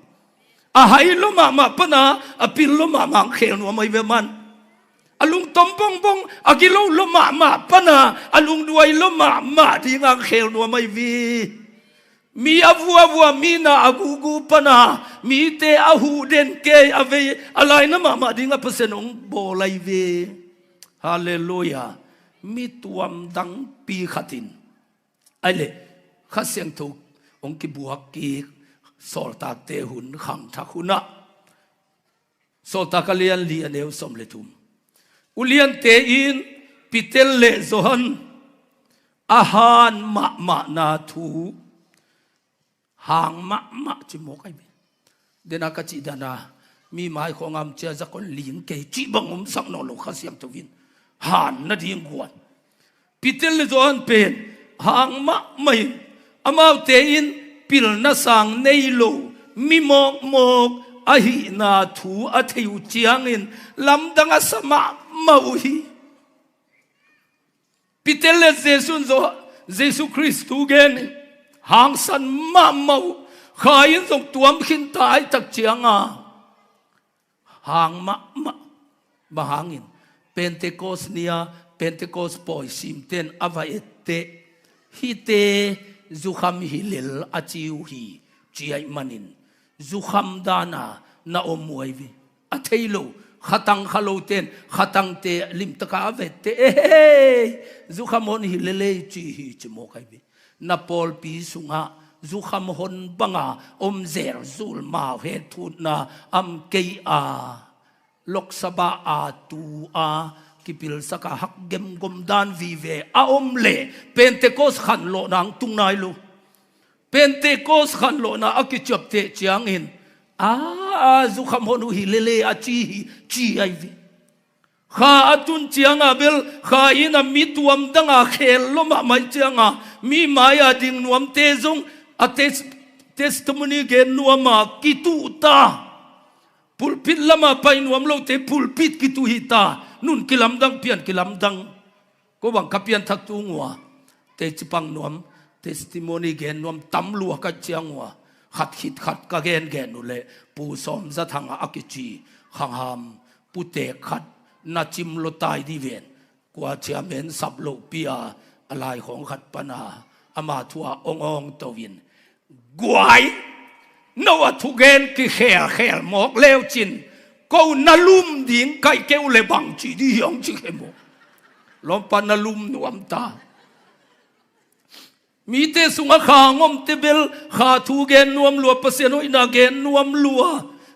ahai loma ma pana apil loma mang khel nuam ai ve man alung tompong bong agilo loma ma pana alung duai loma ma dinga khel no mai vi mi avua mi na agugu pana mi te ahu den ke ave alai na ma dinga pasenong bolai ve hallelujah mi tuam dang pi khatin ale khaseng thu ong ki buak ki sol ta te hun kham tha khuna sol ta kalian li aneu som le tum ulian te in pitel le zohan ahan ma na thu hang ma chi mo kai dena ka chi dana mi mai khongam cha zakon ling ke chi bangom sak no lo khasiam to vin han na ding guan pitel le zohan pen hang ma mai amau te in pil na sang nei lo mi mok ahi na thu a theu chiang in lam danga sama mauhi pitelle Jesus Christu gen hang san ma mau khain zong tuam khin tai tak chianga hang ma hangin Pentecost nia Pentecost poi sim ten avaete hite zukham hilel achiu hi chiai manin zukham dana na omuai vi atheilo khatang khalo ten khatang te lim taka vete zukhamon hi lele chi hi chmo kai bi na pol pi sunga zukham hon banga om zer zul ma he thut na am ke a lok saba a tu a kipil saka hak gem gom dan vi ve a om le Pentecost khan lo nang tung nai lu Pentecost khan lo na akichap te chiang in zukham honu hi lele a chi ai vi kha atun chianga bel kha ina mituam danga khel loma mai chianga mi maya ding nuam te zong a testimony gen nuama kitu ta pulpit lama pai nuam lo te pulpit kitu hita nun kilamdang pian kilamdang ko bang kapian thak tu ngwa te chipang nuam testimony gen nuam tam lua ka chiangwa khat hit khat ka gen nu le pu som za thanga akichi khang ham pu te khat na chim lo tai di ven kwa chia men sap lo pia alai khong khat pana ama thua ong to win guai no thu gen ki kher mok leo chin ko nalum ding kai keu le bang chi di yong chi khemo lom pan nalum nuam ta mi te sunga kha ngom te bel kha thu gen nuam lua pasien ho ina gen nuam lua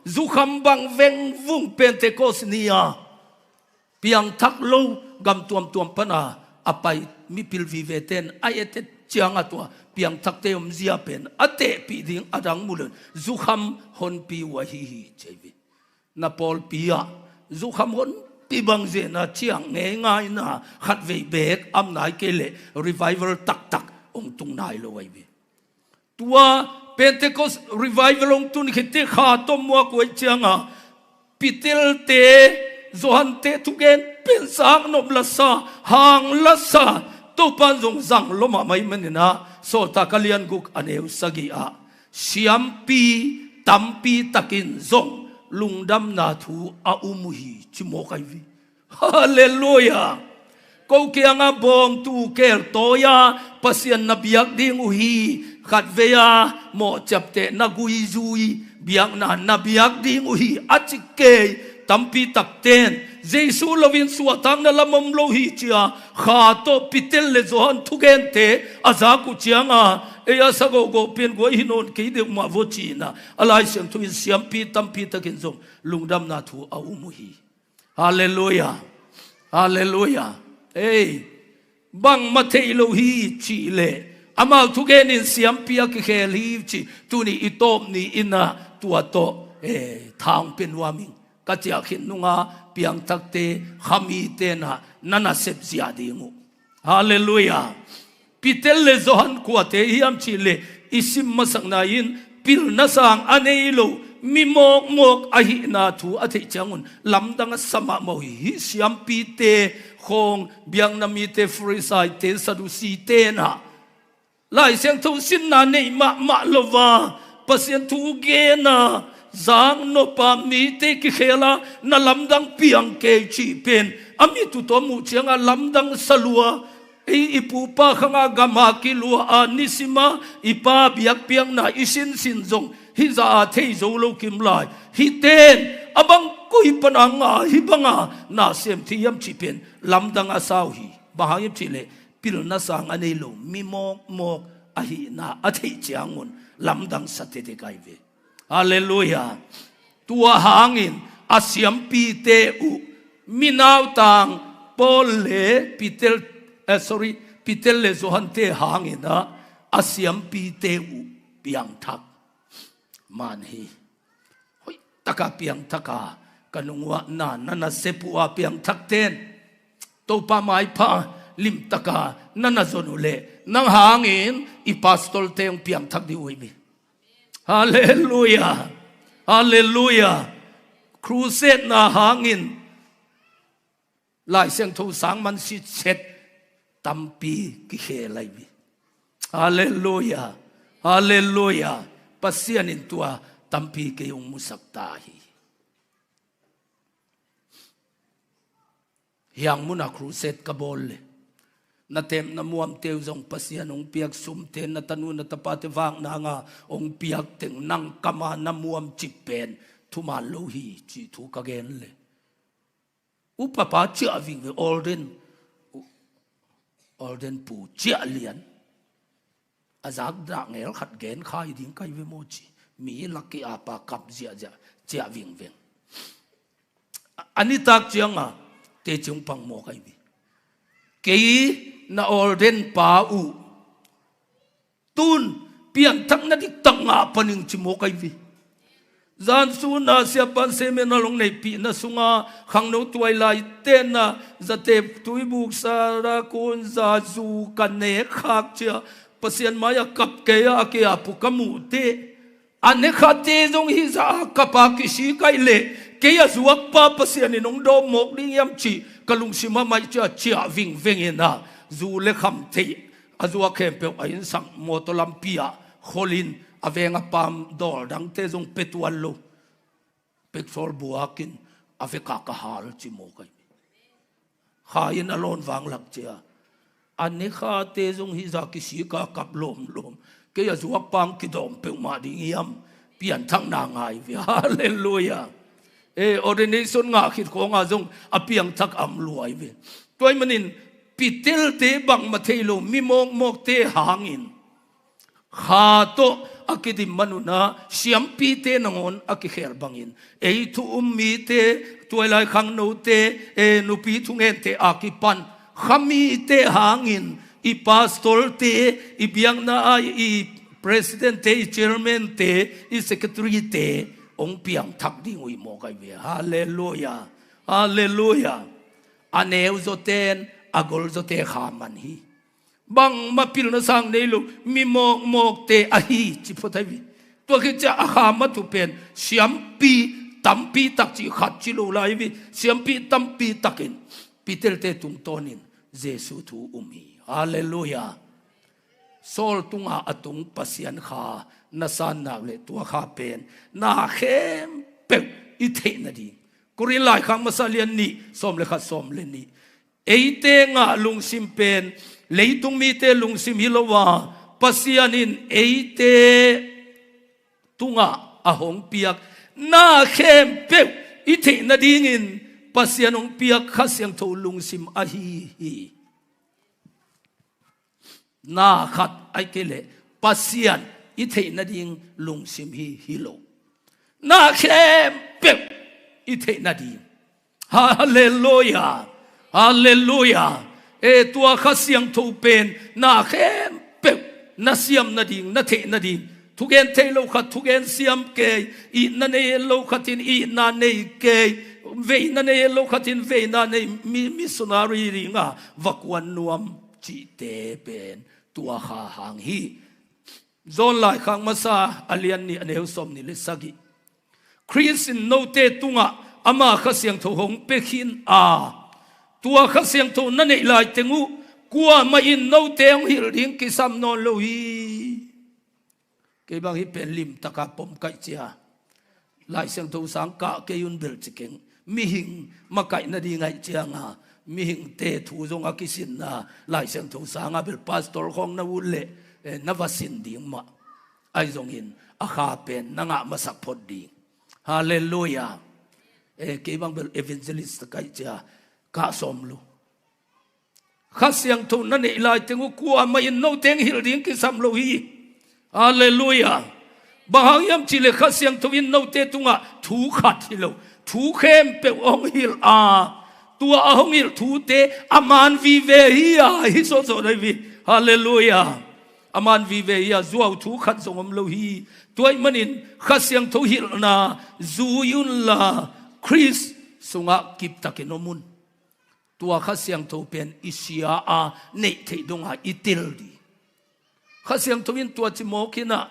zu kham bang veng vung pentecost nia piang thak lo gam tuam pana apai mi pil vive ten ayete chianga tua piang thak te zia pen ate pi ding adang mulen zu kham hon pi wa hi chevi na pol pia zu kham hon pi bang je na chiang nge ngai na khat ve bek am nai kele revival tak ong tung nai lo wai vi tua Pentecost revival ong tun khite kha to mo ko chianga pitel te zohan te tugen pen sang nom la sa hang la sa to pan zong zang loma mai menina so ta kalian guk aneu sagi a siam pi tampi takin zong lungdam na thu a umuhi chimo kai vi hallelujah ko kianga bom tu ker toya pasien na biak ding uhi khat veya mo chapte na gui zui biak na biak ding uhi achike tampi takten Jesu lovin suatang na lamam lo hi chia kha to pitel le zohan thugen te azaku chianga eya sago go pen go hinon ke de ma vo china alai sem thu siam pi tampi takin zong lungdam na thu a umuhi hallelujah hallelujah hey bang mathei lo hi chi le amal thugen in siam pi a ke khel hi chi tuni itop ni ina tua to thang pen waming ka chia khin nunga piang takte khami te na nana sep zia dingu hallelujah pitel le zohan kwate hiam chi le isim masak na in pil na sang aneilo mi mok ahi na thu athei changun lamdang sama mo hi siam pi te khong biang na mi te frisai te sadusi te na lai siang thu sin na nei ma lova pasien thu ge na zang no pa mi te ki khela na lamdang piang ke chi pen ami tu to mu chianga lamdang salua ipu pa khanga gama ki lua anisima ipa biak piang na isin sin zong hi za thei zo lo kim lai hi ten abang kui pananga hi banga na sem thiam chi pen lamdang asau hi bahayim chi le pil na sang anei lo mi mok ahi na athei chiangun lamdang sate te kai ve hallelujah tua hangin asiam pi te u minaw tang pol le pitel le zohan te hangin na asiam pi te u piang thak man hi hoi taka piang thaka kanungwa na sepua piang thak ten to pa mai pa lim taka nana zonule nang hangin ipastol te ang piang thak di uimi hallelujah hallelujah crusade na hangin lai siang thu sang man si set tampi ki khe lai bi hallelujah hallelujah pasian in tua tampi ke yung musaktahi yang muna crusade kabol na tem na muam teu zong pasian ong piak sum ten na tanu na tapate wang na nga ong piak teng nang kama na muam chipen thuma lohi chi thu ka gen le upapa chia ving ve olden pu chia lian azak da ngel khat gen khai ding kai ve mo chi mi laki apa kap chia ving veng ani tak chianga te chung pang mo kai vi kei na olden pa u tun pian thak na dik tang nga paning chimo kai vi Zan su na sia pan se me na long nei pi na sunga khang no tuai lai ten na zate tui buk sa ra kun za zu kan ne khak chia pasien maya kap ke ya ke apu kamu te ane khate jong hi za kapa ki si kai le ke ya zuak pa pasien ni nong do mok ding yam chi kalung sima mai cha chia ving veng ina zu le kham the azua khem pe ain sang motolam pia kholin avenga pam dor dang te jong petual lo petrol buakin aveka ka hal chi mo kai khain alon wang lak chia ane kha te jong hi za ki si ka kap lom ke ya zuak pang ki dom pe ma ding yam pian thang na ngai vi hallelujah ordination nga khit ko nga jong apiang thak am luai ve toy manin pitel te bang ma theilo mi mok mok te hangin kha to akidim manuna siam pi te nangon akikher bangin ei thu mi te toilai khang no te nu pi thungen te akipan khami te hangin I pastor te I biang na I president te I chairman te I secretary te ong piang thak ding ui mo kai ve hallelujah hallelujah aneu zoten agol zote khaman hi bang mapil na sang nei lu mi mok mok te ahi chi photai vi to ke cha akha ma tu pen siam pi tam pi tak chi khat chi lo lai vi siam pi tam pi takin pitel te tung tonin jesu thu umi hallelujah sol tunga atung pasian kha na san na le tua kha pen na khem pe I the na di kurin lai khang masalian ni som le kha som le ni eite nga lung sim pen leitung mi te lung sim hilowa pasianin eite tunga ahong piak na khem pe I the na dingin pasianong piak khasyang tho lung sim ahi hi na khat ai kele pasian I the na ding lung sim hi hilo na khem pe I the na ding hallelujah hallelujah tua khasyang tho pen na khem pe na siam na ding na the na ding thugen the lo khat thugen siam ke I na ne lo khatin I na ne ke ve na ne lo khatin ve na ne missionary ringa vakwan nuam chi te pen tua kha hang hi zon lai khang masa alian ni aneu som ni le sagi Christian no te tunga ama khasyang tho hong pe khin a tua khasyang tho na nei lai tengu kwa ma in no teng hil ding ki sam non lo hi ke bang hi pen lim taka pom kai chia lai sang tho sang ka ke yun bel chikeng mi hing ma kai na di ngai chiang ha mi hing te thu jong a kisin na lai sang tho sang a bel pastor khong na ule na vasin ding ma ai jong in a kha pen na nga masak phod ding hallelujah ke bang bel evangelist kai chia ka som lu khasyang tho na nei lai tengu kwa ma in no teng hil ding ki sam lo hi hallelujah bahang yam chile khasyang tho in no te tunga thu khat hi lo thu khem pe ong hil a tua ahong hil thu te aman vi ve hi a hi so so dai vi hallelujah aman vi ve ya zuaw thu khat zongom lo hi tuai manin khasyang tho hil na zu yun la Chris sunga kip takinomun tua khasyang tho pen isia a nei thei donga itil di khasyang tho in tua chi mo kina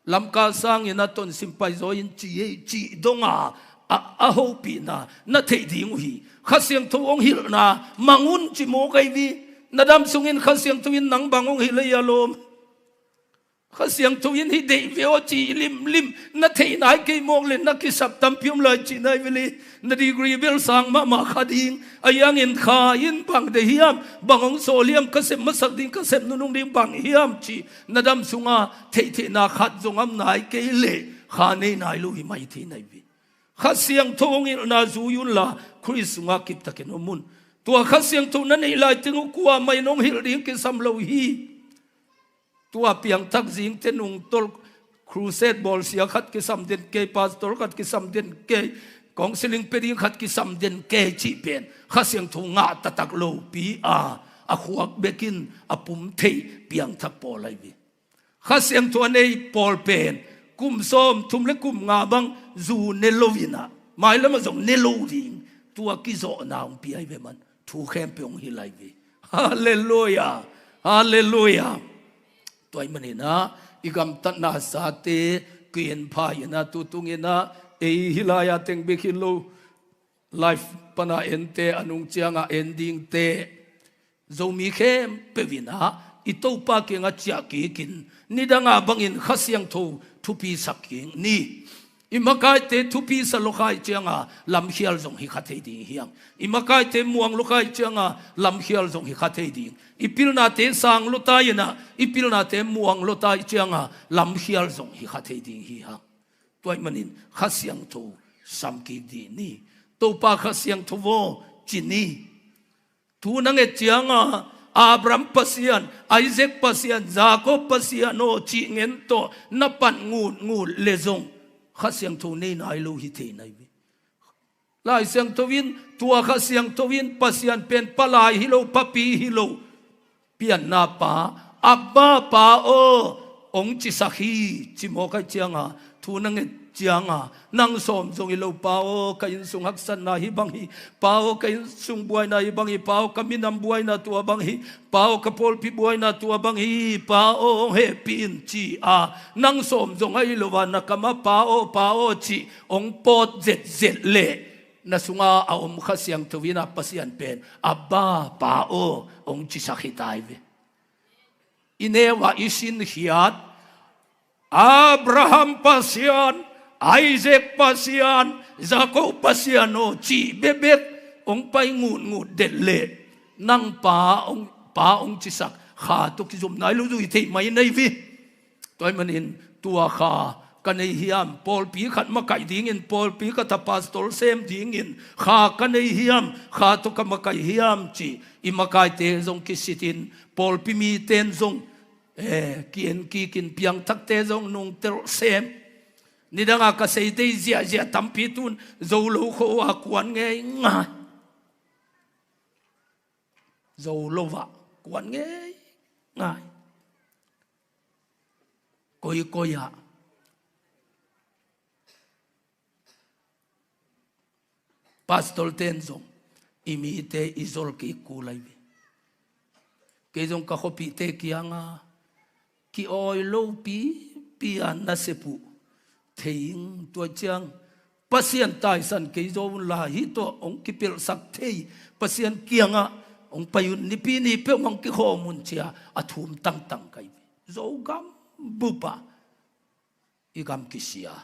lamka sang ina ton simpai zo in chi donga a ho pi na thei ding hi khasyang tho ong hil na mangun chi mo kai vi nadam sungin khasyang tho in nang bangong hilai alom khasyang tho in hi dei veo chi lim na thei nai ke mong le na ki sap tam pium lai chi nai veli na degree bel sang ma khading ayang in kha in bang de hiam bangong soliam ka sem masak ding ka sem nunung ding bang hiam chi nadam sunga thei na khat zongam nai ke le kha nei nai lu hi mai thi nai vi khasyang tho ngin na zu yun la Chris sunga kip taken omun tua khasyang tho na nei lai tingu kwa mai nong hil ding ki sam lo hi tua piang tak jing tenung tol crusade bol sia khat ki sam den ke pastor khat ki sam den ke counseling peding khat ki sam den ke chi pen khasyang tho nga tatak lo pi a khuak bekin apum thei piang thak pol lai vi khasyang tho nei pol pen kum som thum le kum nga bang zu nelovina mai lama zong neloving tua kizo na ong pi ai ve man thu khem pe ong hilai ve hallelujah hallelujah toy manina igam tat na sa te kien phai na tu tungina e hilaya teng bekilo life pana ente anung chianga ending te zomi khem pevina itopa ke nga chia ki kin nidanga bangin khasyang tho thupi saking ni imakai te thupi sa lokai chianga lam hial zong hi khathei ding hiang imakai te muang lokai chianga lam hial zong hi khathei ding ipilna te sang lotai na ipilna te muang lotai chianga lam hial zong hi khathei ding hi hang toy manin khasyang tho samki di ni topa khasyang tho wo chini tu nang e chianga Abraham pasian, Isaac pasian, Jacob pasian, no chi ngen to napan ngut lezong khasyang tho nei nai lo hi the nai vi lai syang towin tua khasyang towin pasian pen palai hilo papi hilo pian na pa abba pa o ong chi sakhi chi mo kai chianga thu nang e chianga nang som zong ilo pao kain sung haksan na hi bang hi pao kain sung buai na hi bang hi pao kaminam buai na tua bang hi pao kapol pi buai na tua bang hi pao he pin chi a nang som zong ai lo wa na kama pao chi ong pot zet le na sunga a om khasyang towina pasian pen abba pao ong chi sakhi tai ve inewa isin hiat Abraham pasian Isaac pasian, Jacob pasian no chi bebek ong pai ngut le nang pa ong chisak kha to ki zum nai lu du thei mai nei vi toy manin tua kha kanei hiam pol pi khat ma kai ding in pol pi ka ta pastor sem ding in kha kanei hiam kha to ka ma kai hiam chi imakai te zong ki sitin pol pi mi ten zong kien kin piang thak te zong nung tel sem ni danga ka sei te zia tampi tun zo lo kho a kwan nge nga zo lo wa kwan nge nga koya pastor tenzong imite izol ki kulai ke zong ka khopi te kianga ki oi lo pi an na sepu thing tua chang pasien tai san ke zo la hi to ong ki pel sak thei pasien kianga ong payun ni pi ni pe mong ki ho mun chia athum tang kai zo gam bupa igam kisia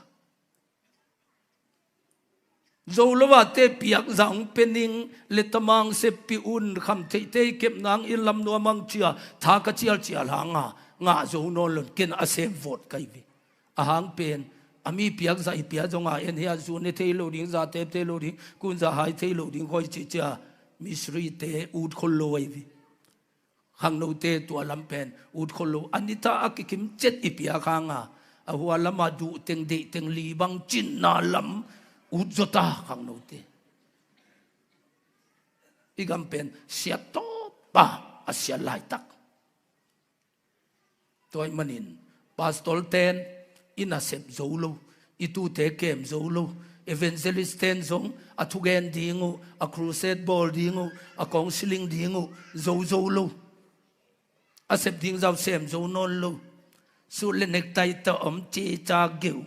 zo lawa te piak zang pening letamang se pi un kham thei te kep nang in lam no mang chia tha ka chial hanga nga zo no lon ken asem vote kai vi ahang pen ami piak za ipia zonga en hia zu ne thei lo ding za te lo ding kun za hai thei lo ding hoi chi cha misri te ud kholo ai vi hang no te to lam pen ud kholo anita akikim chet ipia khanga a huwa lama du teng de teng li bang chin na lam ud zota hang no te igam pen sia to pa asia lai tak toy manin pastor ten ina sep zolo itu te kem zolo evangelist ten zong athugen dingu a crusade ball dingu a counseling dingu zolo a sep ding zau sem zo non lo su le nek tai ta om chi cha geu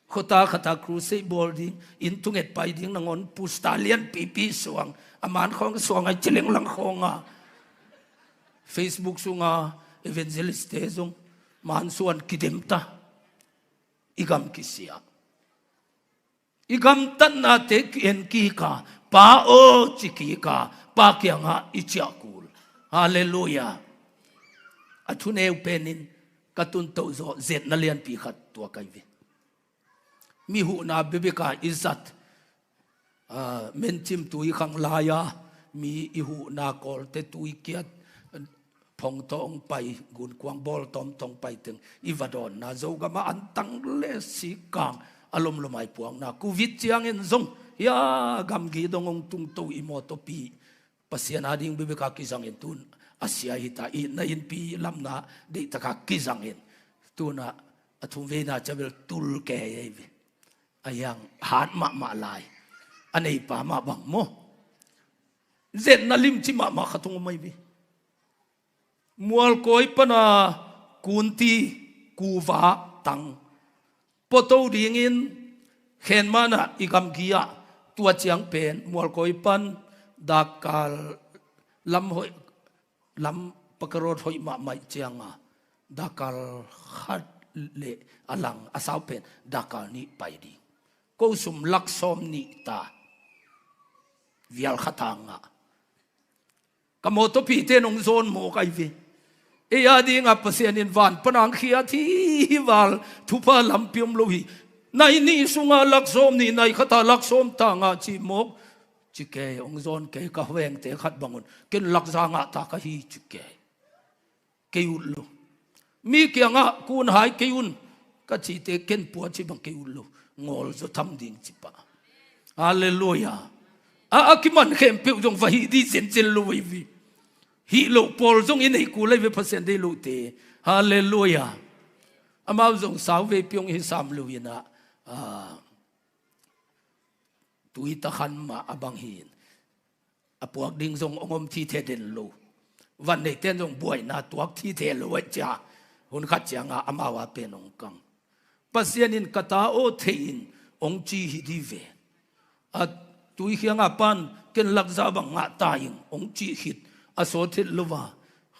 khota khata crusade ball ding in tunget pai ding nangon pustalian pipi suang aman khong suang ai chileng lang khonga Facebook sunga evangelist te zong man suan kidemta igam kisia igam tan na te en ki ka pa o chiki ka pa kyanga ichakul hallelujah athune penin katun to zo zet na lian pi khat to kai ve mi hu na bebeka izat menchim tui khang laya mi ihu na kol te tui kiat phong tong pai gun kwang bol tong pai teng ivadon na zo ga ma antang le si kang alom lomai puang na covid chiang en zong ya gam gi dong ong tung to imoto pi pasian ading bebeka ki sang en tun asia hita i na in pi lam na de ta ka ki sang en tuna thùng về na cho biết tul kẻ ấy ayang hạt mạ lại anh ấy pa mạ bằng mo zet na lim chi mạ khatung mai bi mual koi pana kunti kuwa tang poto ringin khen mana igam gia tua chiang pen mual koi pan dakal lam pakarot hoi ma mai chianga dakal khat le alang asau pen dakal ni pai di ko sum laksom ni ta vial khatanga kamoto pi te nong zon mo kai vi e adi nga pasien in van panang khia thi wal thupa lampium lo hi nai ni sunga laksom ni nai khata laksom ta nga chi mok chi ke ong zon ke ka weng te khat bangun ken lak za nga ta ka hi chi ke ul lo mi kia nga kun hai ke un ka chi te ken pu chi bang ke ul lo ngol zo tham ding chi pa hallelujah a kiman khem pe jong va hi di zen zen lo vi hi lo pol jong in ei ku le ve percent de lo te hallelujah amao jong saw ve pyong hi sam lo ina tui ta khan ma abang hin apuak ding jong ongom thi the den lo van nei ten jong buai na tuak thi the lo cha hun khat changa amawa pe nong kang pasien in kata o thein ong chi hi di ve at tui khianga pan ken lak za bang nga ta ing ong chi hit aso thit lova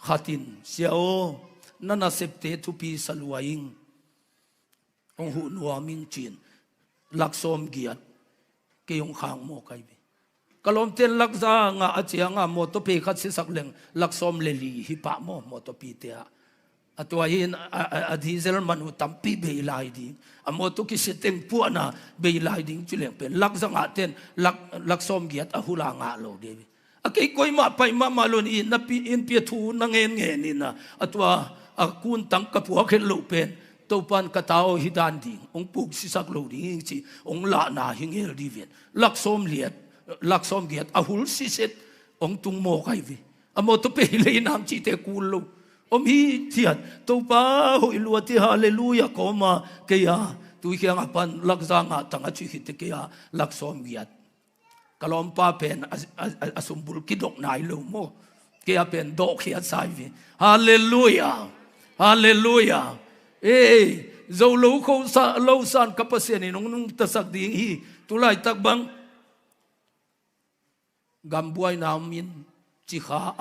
khatin siao nana septe thu pi salwaing ong hu nuaming chin laksom giat ke yong khang mo kai bi kalom ten lakza nga achianga mo to pe khat si sakleng laksom le li hi pa mo to pi te atwa hin a diesel manu tampi be lai ding amo to ki seteng pu na be lai ding chuleng pen lakza nga ten laksom giat a hula nga lo de akei koi ma pai ma malon in na pi in pi thu na ngen ni na atwa akun tang ka pu khen lo pen to pan ka tao hidan ding ong puk si sak lo ding chi ong la na hingel di ven laksom giat ahul si set ong tung mo kai vi amo to pe le nam chi te kul lo om hi thiat to pa hoi lu ti hallelujah ko ma ke ya tu khiang apan lakza nga tanga chi hit ke ya laksom giat kalom pa pen asumbul kidok nai lo mo ke ya pen dok hiat sai vi hallelujah hallelujah zo lo ko sa lo san kapasya ni nung tasak ding hi tulai tak bang gambuai namin chi kha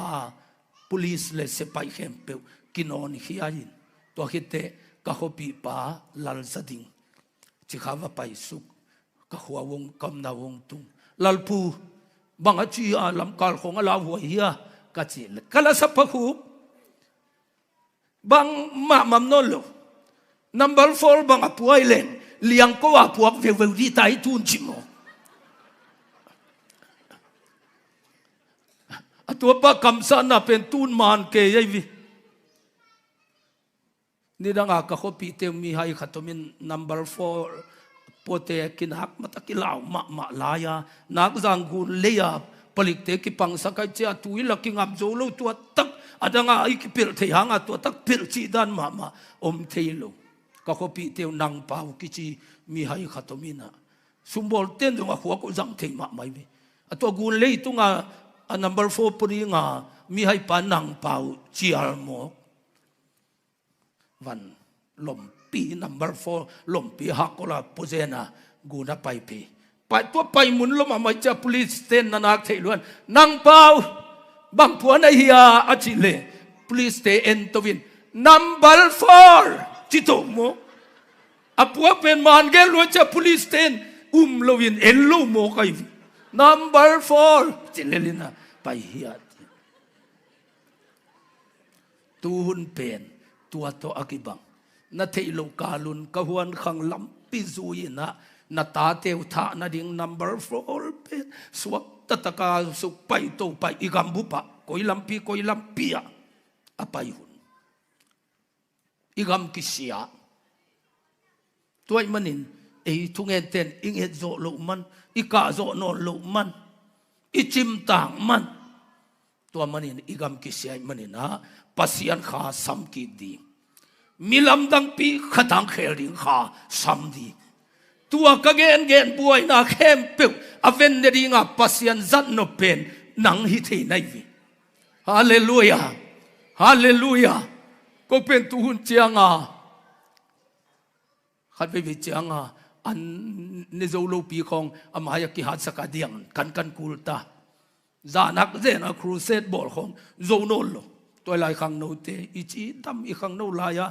police le se pai khem pe kinon hi ain to hite ka hopi pa lal sading chi kha va pai suk ka huwa wong kam na wong tung lalpu bang a chi a lam kal khong ala huwa hiya ka chi kala sa phu bang ma mam no lo number 4 bang apuai len liang ko apuak ve di tai tun chimo atua pa kamsa na pen tun man ke yai vi ni danga ka khopi te mi hai khatomin number 4 pote kinak matakilaw ma laya nak jang gun leya palik te ki pang sakai cha tuila ki ngam zo lo tu tak adanga ai ki pil the hanga tu tak pil chi dan ma om theilo ka khopi te nang pau ki chi mi hai khatomina sumbol ten nga huwa ko jang thei ma mai bi ato gun le tu nga number 4 puri nga mi hai panang pau chial mo van lompi number 4 lompi hakola pozena guna pai pi pai to pai mun lo ma mai cha police ten na nak thei luan nang pau bang puan ai hia achile police te en to win number 4 chito mo apua pen man gel lo cha police ten lo win en lo mo kai number 4 chilelina pai hia tu hun pen tua to akibang na thei lo kalun ka huan khang lam pi zuina na ta teu tha na ding number 4 pen swak tataka su pai to pai igam bu pa koi lampia apai hun igam kisia tuai manin ei thungen ten inget zo lo man ika zo no lo man ichim tang man tua manin igam kisia manin ha pasian kha sam ki di milam dang pi khatang khel ding kha samdi tua ka gen buai na khem pe aven ne ringa pasian zat no pen nang hi thei nai vi hallelujah hallelujah ko pen tu hun chianga khat ve chianga an ne zo lo pi khong amaya ki hat saka diang kan kulta zanak zena crusade bol khong zo no lo toy lai khang no te ichi dam I khang no la ya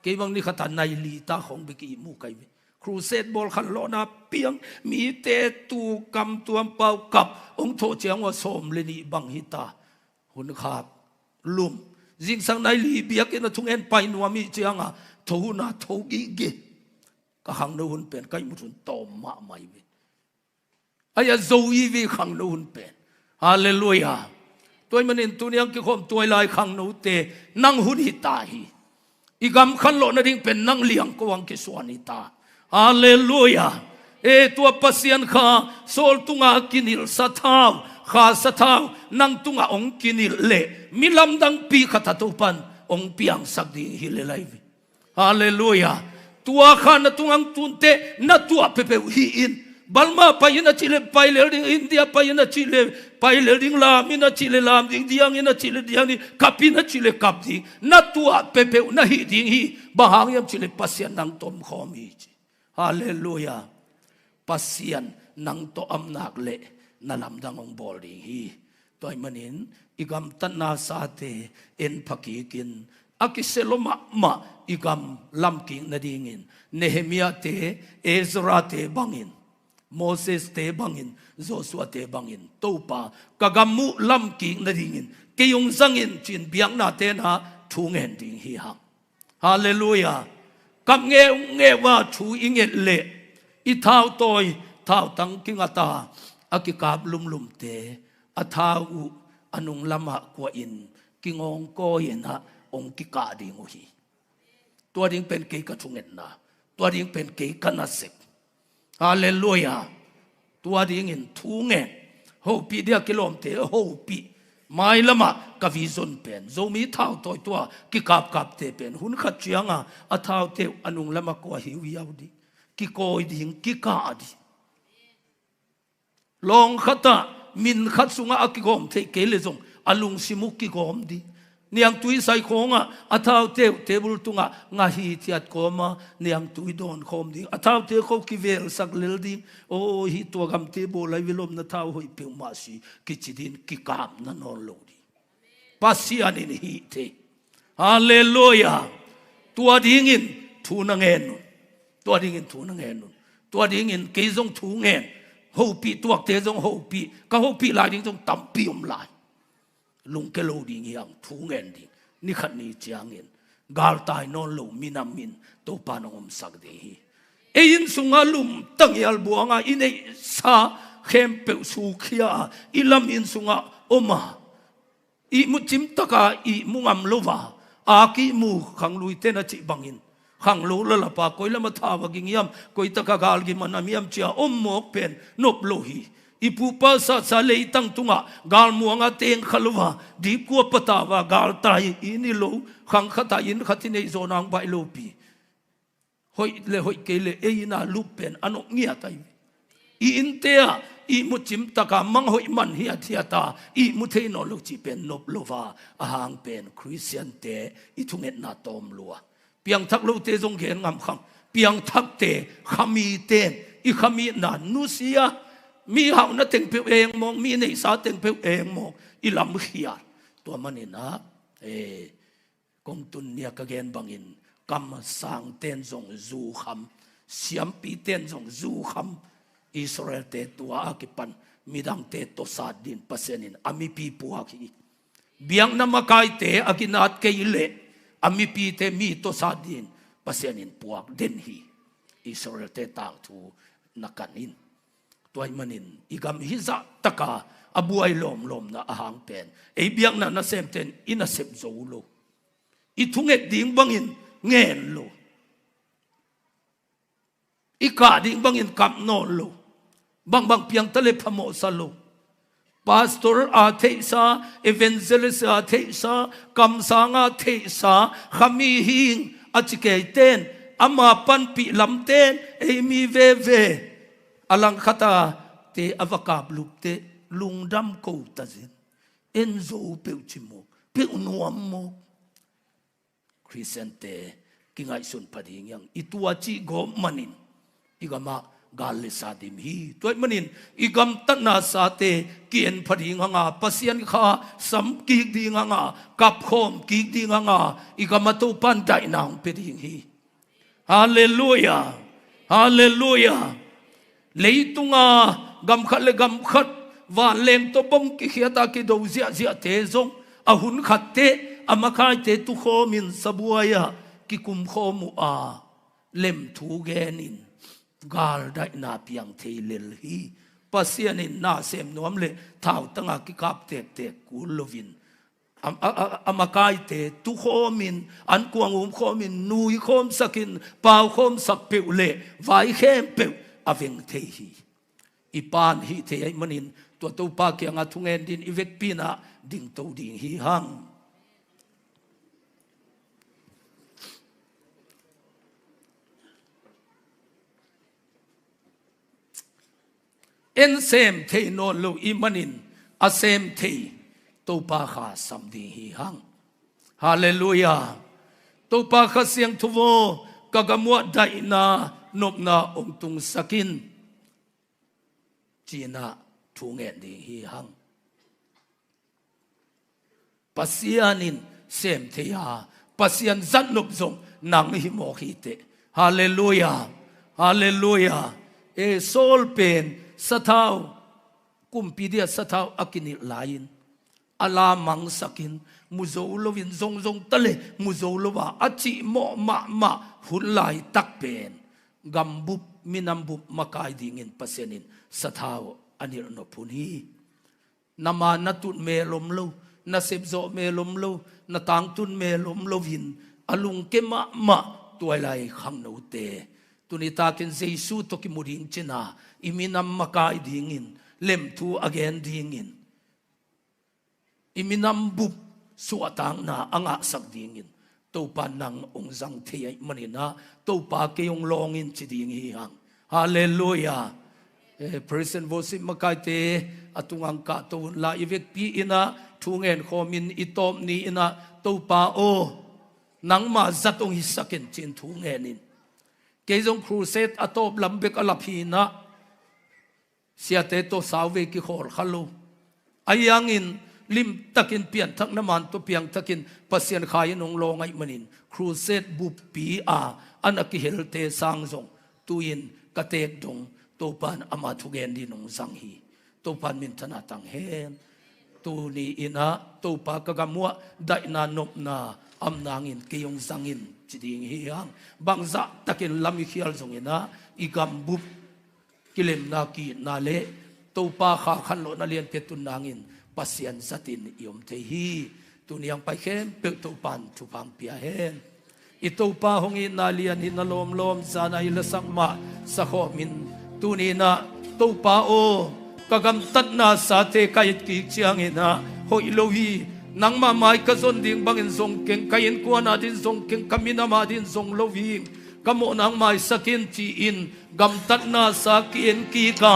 ke bang ni khata nai li ta khong be ki mu kai crusade bol khan lo na piang mi te tu kam tuam pau kap ong tho chiang wa som le ni bang hi ta hun khat lum jing sang nai li biak in thung en pai nuam mi chianga tho na tho gi ge ka hang no hun pen kai mu thun tom ma mai ve aya zo yi vi khang no hun pen hallelujah tôi manin tuniang ki khom tôi lai khang no te nang hun hi ta hi igam khan lo na ding pen nang liang ko wang ki suan hi ta hallelujah e tua pasian kha sol tunga kinil sathau kha sathau nang tunga ong kinil le milam dang pi khata to pan ong piang sak di hi le lai hallelujah tua khan na tungang tunte na tua pepe hi in balma payina chile paile ding India payina chile paile ding lam ina chile lam ding diang ina chile diang ni kapina chile kap ding na tua pepe na hi ding hi bahang yam chile pasian nang tom khomi hallelujah pasian nang to amnak le na lam dang ong bol ding hi toy manin igam tan na sa te en phakikin akiseloma ma igam lam king na dingin Nehemiah te Ezra te bangin Moses te bangin Joshua te bangin topa kagamu lam king na dingin keyong zangin chin biang na te na thungen ding hi hang hallelujah kam nge wa thu inget le I thao toy thao tang king ata akikap lum te athau anung lama kwa in kingong ko ina ong kika ding hi tua ding pen ke ka thungen na tua ding pen ke kanasek hallelujah tua ding in thungen ho pi dia kilom te ho pi mai lama ka vision pen zo mi thau toy tua ki kap te pen hun khat chianga a thau te anung lama ko hi wiau di ki koi ding ki ka di long khata min khat sunga akigom the ke le zong alung simuk ki gom di niang tui sai khonga athau te table tunga nga hi thiat koma niang tui don khom ding athau te kho ki vel sak lel ding o hi to gam te bo lai vilom na thau hoi pe ma si ki chidin ki kap na no lo di pasian in hi te hallelujah tua ding in thu na ngen tua ding in thu na ngen tua ding in ke jong thu ngen ho pi tuak te jong ho pi ka ho pi lai ding jong tam pi lai lung ke lo ding yang thu ngen ding ni khat ni chiang in gal tai non lo minam min to panong sak de hi e in sunga lum tang yal buanga ine sa khem pe su khia ilam in sunga oma I mu chim taka I mu ngam lova a ki mu khang lui te na chi bangin khang lo la la pa koi la ma tha wa ging yam koi taka gal gi manam yam chia om mok pen nop lo hi ipu pa sa le tang tunga gal muanga teng khalwa di ko patawa gal tai ini lo khang khata in khatine zonang bai lo pi hoi le hoi ke le e na lupen anok ngia tai I intea I mu chim taka mang hoi man hi athiata I mu the no lo chi pen nop lova ahang pen Christian te I thunget na tom lua piang thak lo te jong gen ngam khang piang thak te khami ten I khami na nusia mi hau na teng pe eng mong mi nei sa teng pe eng mong I lam khia to manina kong tun nia ka gen bangin kam sang ten jong zu kham siam pi ten jong zu kham Israel te tua akipan midang te to sa din pasenin ami pi puaki biang na makai te aginat ke ile ami pi te mi to sa din pasenin puak den hi Israel te tang thu nakanin toy manin igam hiza taka abuai lom na ahang pen e biang na sem ten ina sep zo lo I thunget ding bangin ngen lo I ka ding bangin kap no lo bang piang tale phamo sa lo pastor a theisa evangelist a theisa kam sanga theisa khami hing achike ten ama pan pi lam ten emi ve ve alang khata te avakap luk te lungdam ko tazin enzo peu chimo peu nuam mo Christian te kingai sun pading yang itua chi go manin igama gal sadim hi toy manin igam tanna sa te kien pading anga pasian kha sam ki ding anga kap khom ki ding anga igama to pan dai nang peding hi hallelujah hallelujah leitunga gam khat le gam khat wa leng to bom ki khiata ki do zia zia te zong ahun khat te amakai te tu khomin sabuaya ki kum khomu a lem thu genin gal dai na piang theilel hi pasianin na sem nom le thau tanga ki kap tek tek kulovin amakai te tu khomin an kuang khomin nui khom sakin pau khom sak pe le vai khem pe aveng the hi ipan hi the ai manin to to pa ki anga thungen din ivek pina ding to ding hi hang en sem the no lo imanin a sem the to pa kha sam ding hi hang hallelujah to pa kha siang thuwo kagamwa dai na nop na ong tung sakin china thungen ding hi hang pasianin sem the ya pasian zat nop zong nang hi mo hi te hallelujah hallelujah e sol pen sathau kumpidia sathau akini lain ala mang sakin muzo lovin zong zong tale muzo lova achi mo ma hulai tak pen gambup minambup makai dingin pasenin sathau anir no phuni nama natut me lom lo na sebzo me lom lo na tang tun me lom lovin alung ke ma toilai khang no te tunita ken jesu to ki muring china iminam makai dingin lem thu again dingin iminam bup suatang na anga sak dingin to pa nang ongjang thei manina to pa ke yong longin chi ding hi hang hallelujah person vosim makai te atungang ka to la ivek pi ina thungen khomin itom ni ina to pa o nang ma zatong hi sakin chin thungenin keizong crusade atop lambek alaphina siate to sawe ki khol khalo ayangin lim takin pian thak naman to piang takin pasien khai nong longai manin crusade bu pi a anaki helte sangjong tuin katek dong topan ama thugen di nong sang hi topan min thana tang hen tu ni ina topa kagamwa dai na nop na amnangin keyong sangin chiding hi hang bangza takin lami khial zong ina igam bup kilem na ki na le topa kha khan lo na lian pe tun nangin pasian satin yom te hi tuniang pai khem pe topan thu pang pia hen i topa hongi na lian hin na lom lom sana ila sangma sa kho min tunina topa o kagam tat na sa te kayit ki chiang ina hoi lo hi nang ma mai ka zon ding bangin zong keng kayin kwa na din zong keng kamina ma din zong lo hi kamo nang mai sakin chi in gam tat na sa kien ki ka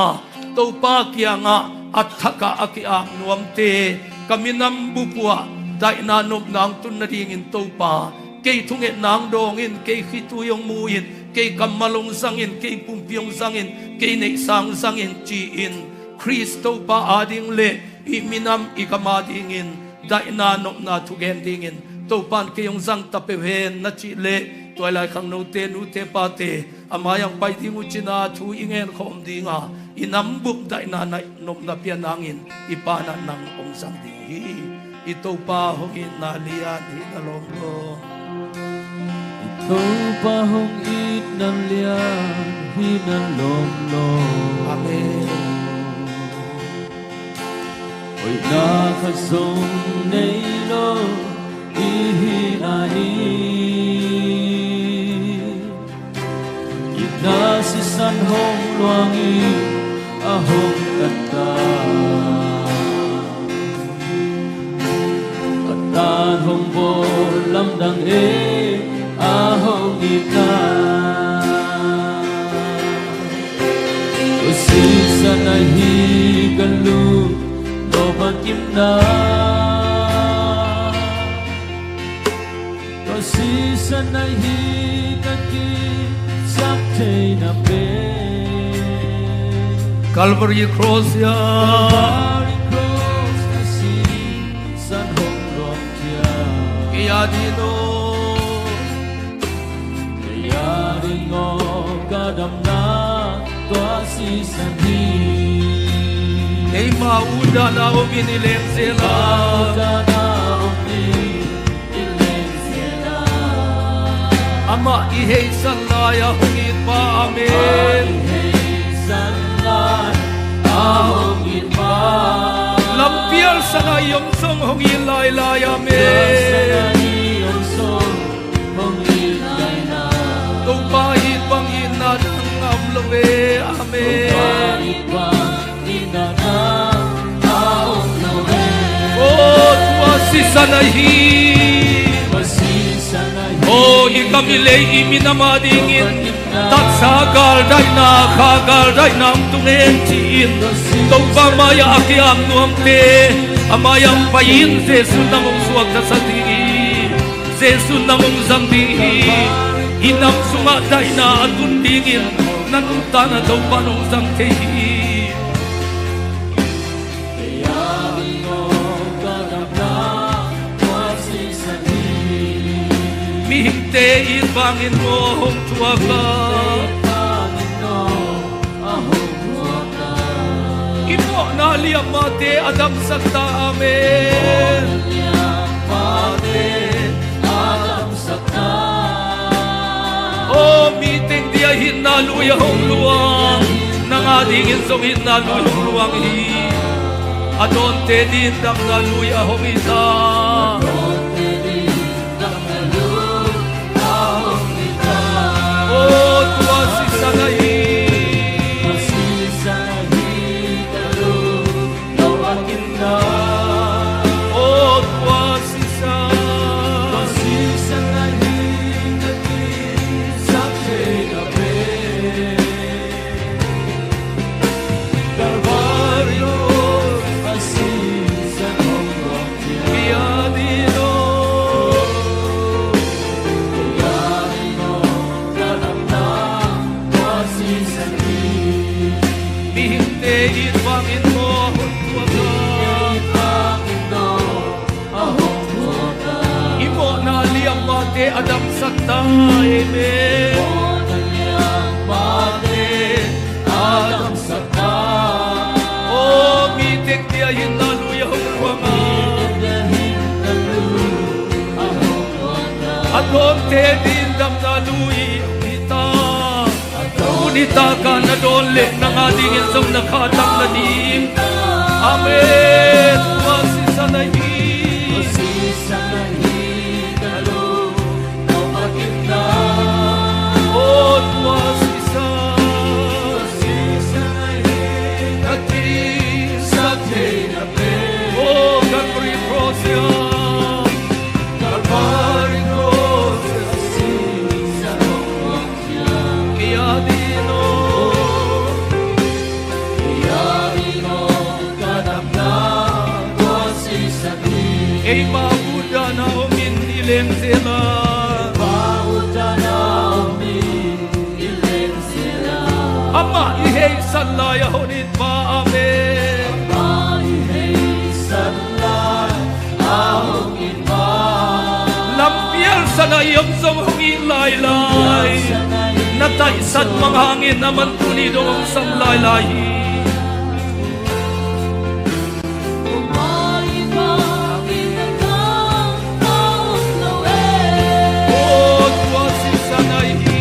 to pa kia nga athaka akia nuam te kaminam bupua dai na nop nang tun na ding in to pa ke thunge nang dong in ke khitu yong mu in ke kamalong sang in ke pumpiong sang in ke nei sang in chi in Kristo pa ading le iminam ikama ding in dai na nop na thugen ding in to pan ke yong sang tapewen na chi le toilai khang no te nu te pa te amayang pai ding uchina thu ingen khom dinga inam bup dai na nai nop na pian angin ipana nang ong sang ding hi ito pa hongin na lian hi na lom lo ito pa hong it na lian hi na lom lo amen oi na khasong nei lo hi na hi na si san hong luangi ahong kata katan hong bo lam dang e ahong ina Usisa na higalu no magimna Usisa na higagi sakte na pe Calvary Cross ya Calvary Cross na si San Hong Luang Kia Iya dino Ringo kadam na tua si San Hi Ei mauda na o binileng sila Ama ihey sanlaya hungit pa amin Lampial sana yung song hungin laylay amin Tupahit bangin na ng amlawe amin Oh tuwasi sanahi Oh ikamilay iminamadingin Tatsagal day na kagal day ng tungengtiin Ikaw ba maya akiam nuam te Amayang payin Zesu namong suwag na sa tii Zesu namong zambihi Inam sumaday na at kundingin Nanunta na daw panong zamtehi Mihinte ibangin mo hong tuwaga Imo na liyang mate adam sakta amin Oh miting dia hinaluya hong luwang Nang adingin song hinaluya hong luwang hi Adon te din dam naluya hong isa Oh tuwasi sanahi Oh tuwasi sanahi Calvario Piadino Mihinteit bangin mo Imo na liyang mate adam sakta amen adam sakta Oh mitik dia hinaluya huwanga Adon te dindam naluyi kita Unita ka na dole ng ating isang nakatang ladim Amen Wasi sanahi Oh wasi Oh Calvary Cross ya Calvary Cross Kaya dino Ay mabuda na umin ilen sila Ama ihey sanlaya honit pa amen Lampial sana iyong samhungin laylay Nataisat mga hangin naman tunido ang samlaylay Oh tuwasi sanahi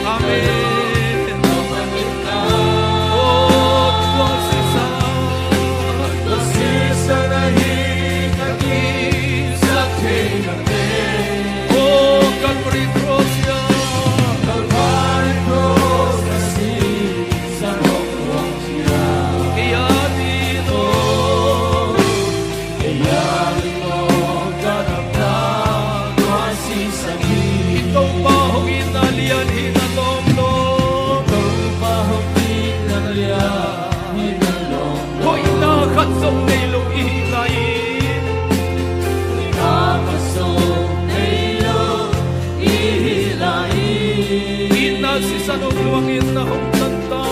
Amen Oh tuwasi sanahi Oh Calvary Cross ya khat song nei lo I lai Ina si sanong luangin na hong tanta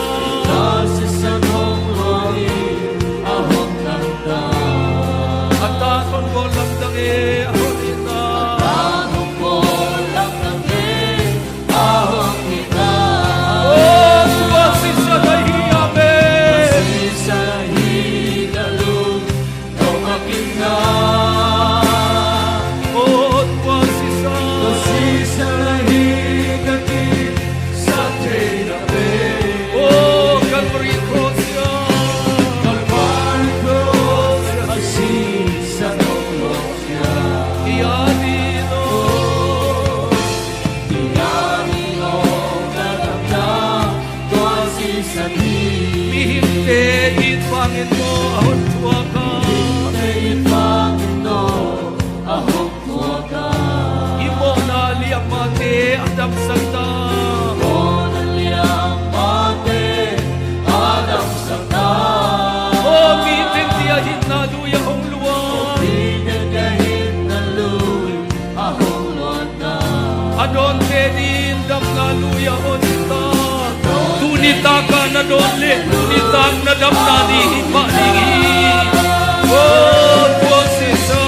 At anon ko lamdang ahon ina Oh, tuwa si Sanahi, amen Oh, tuwa si Oh, Calvary Cross Pangin mo ahon tuwa ka Imo na liyang mati Adam Santa Oh, bitin tiyahin na luya hong luwan Adon tenin dam na luya hong ta Tunita ka na doon le Tunitang na dam na di hipalingi Oh, Tuwasisa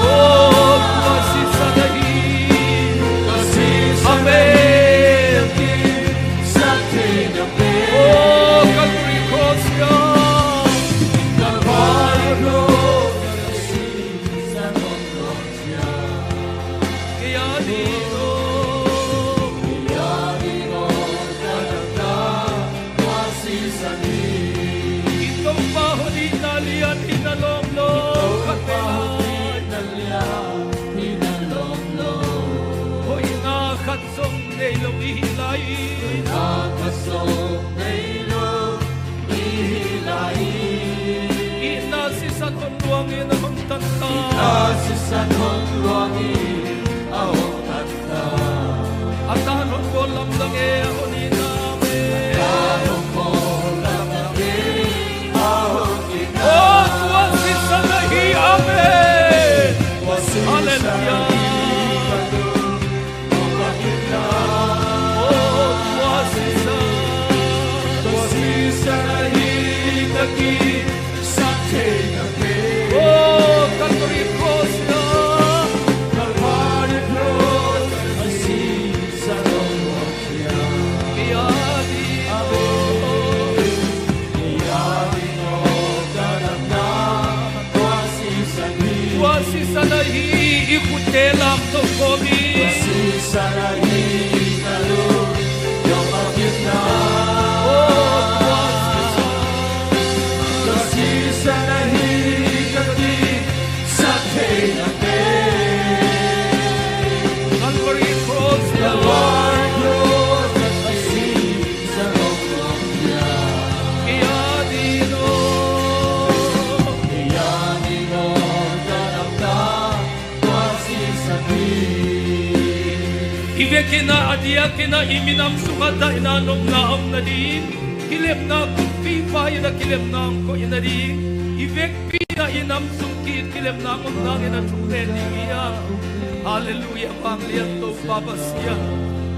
Oh, Tuwasisa nahi Amen Oh, Calvary Cross ya Kaya dito Itong pahuli na liyan hinalong-long O inakatsong nailong ihilay Inasisan kong luwangin ang tanta At anon ko lamdang ahon inamin Oh, Tuwasisa nahi, amen Hallelujah Oh, Tuwasisa nahi kaki Oh, Calvary Cross na Tuwasisa nahi ikute lang to komi Calvary Cross na Kaya dino Ibe kina adia kina iminam sukata inanong naam na din Kilem na kumpi pa ina kilem na ko ina din Ibek pina inam sungkit kilem na kong nangin at sumeli iya Hallelujah pangliyan to babasya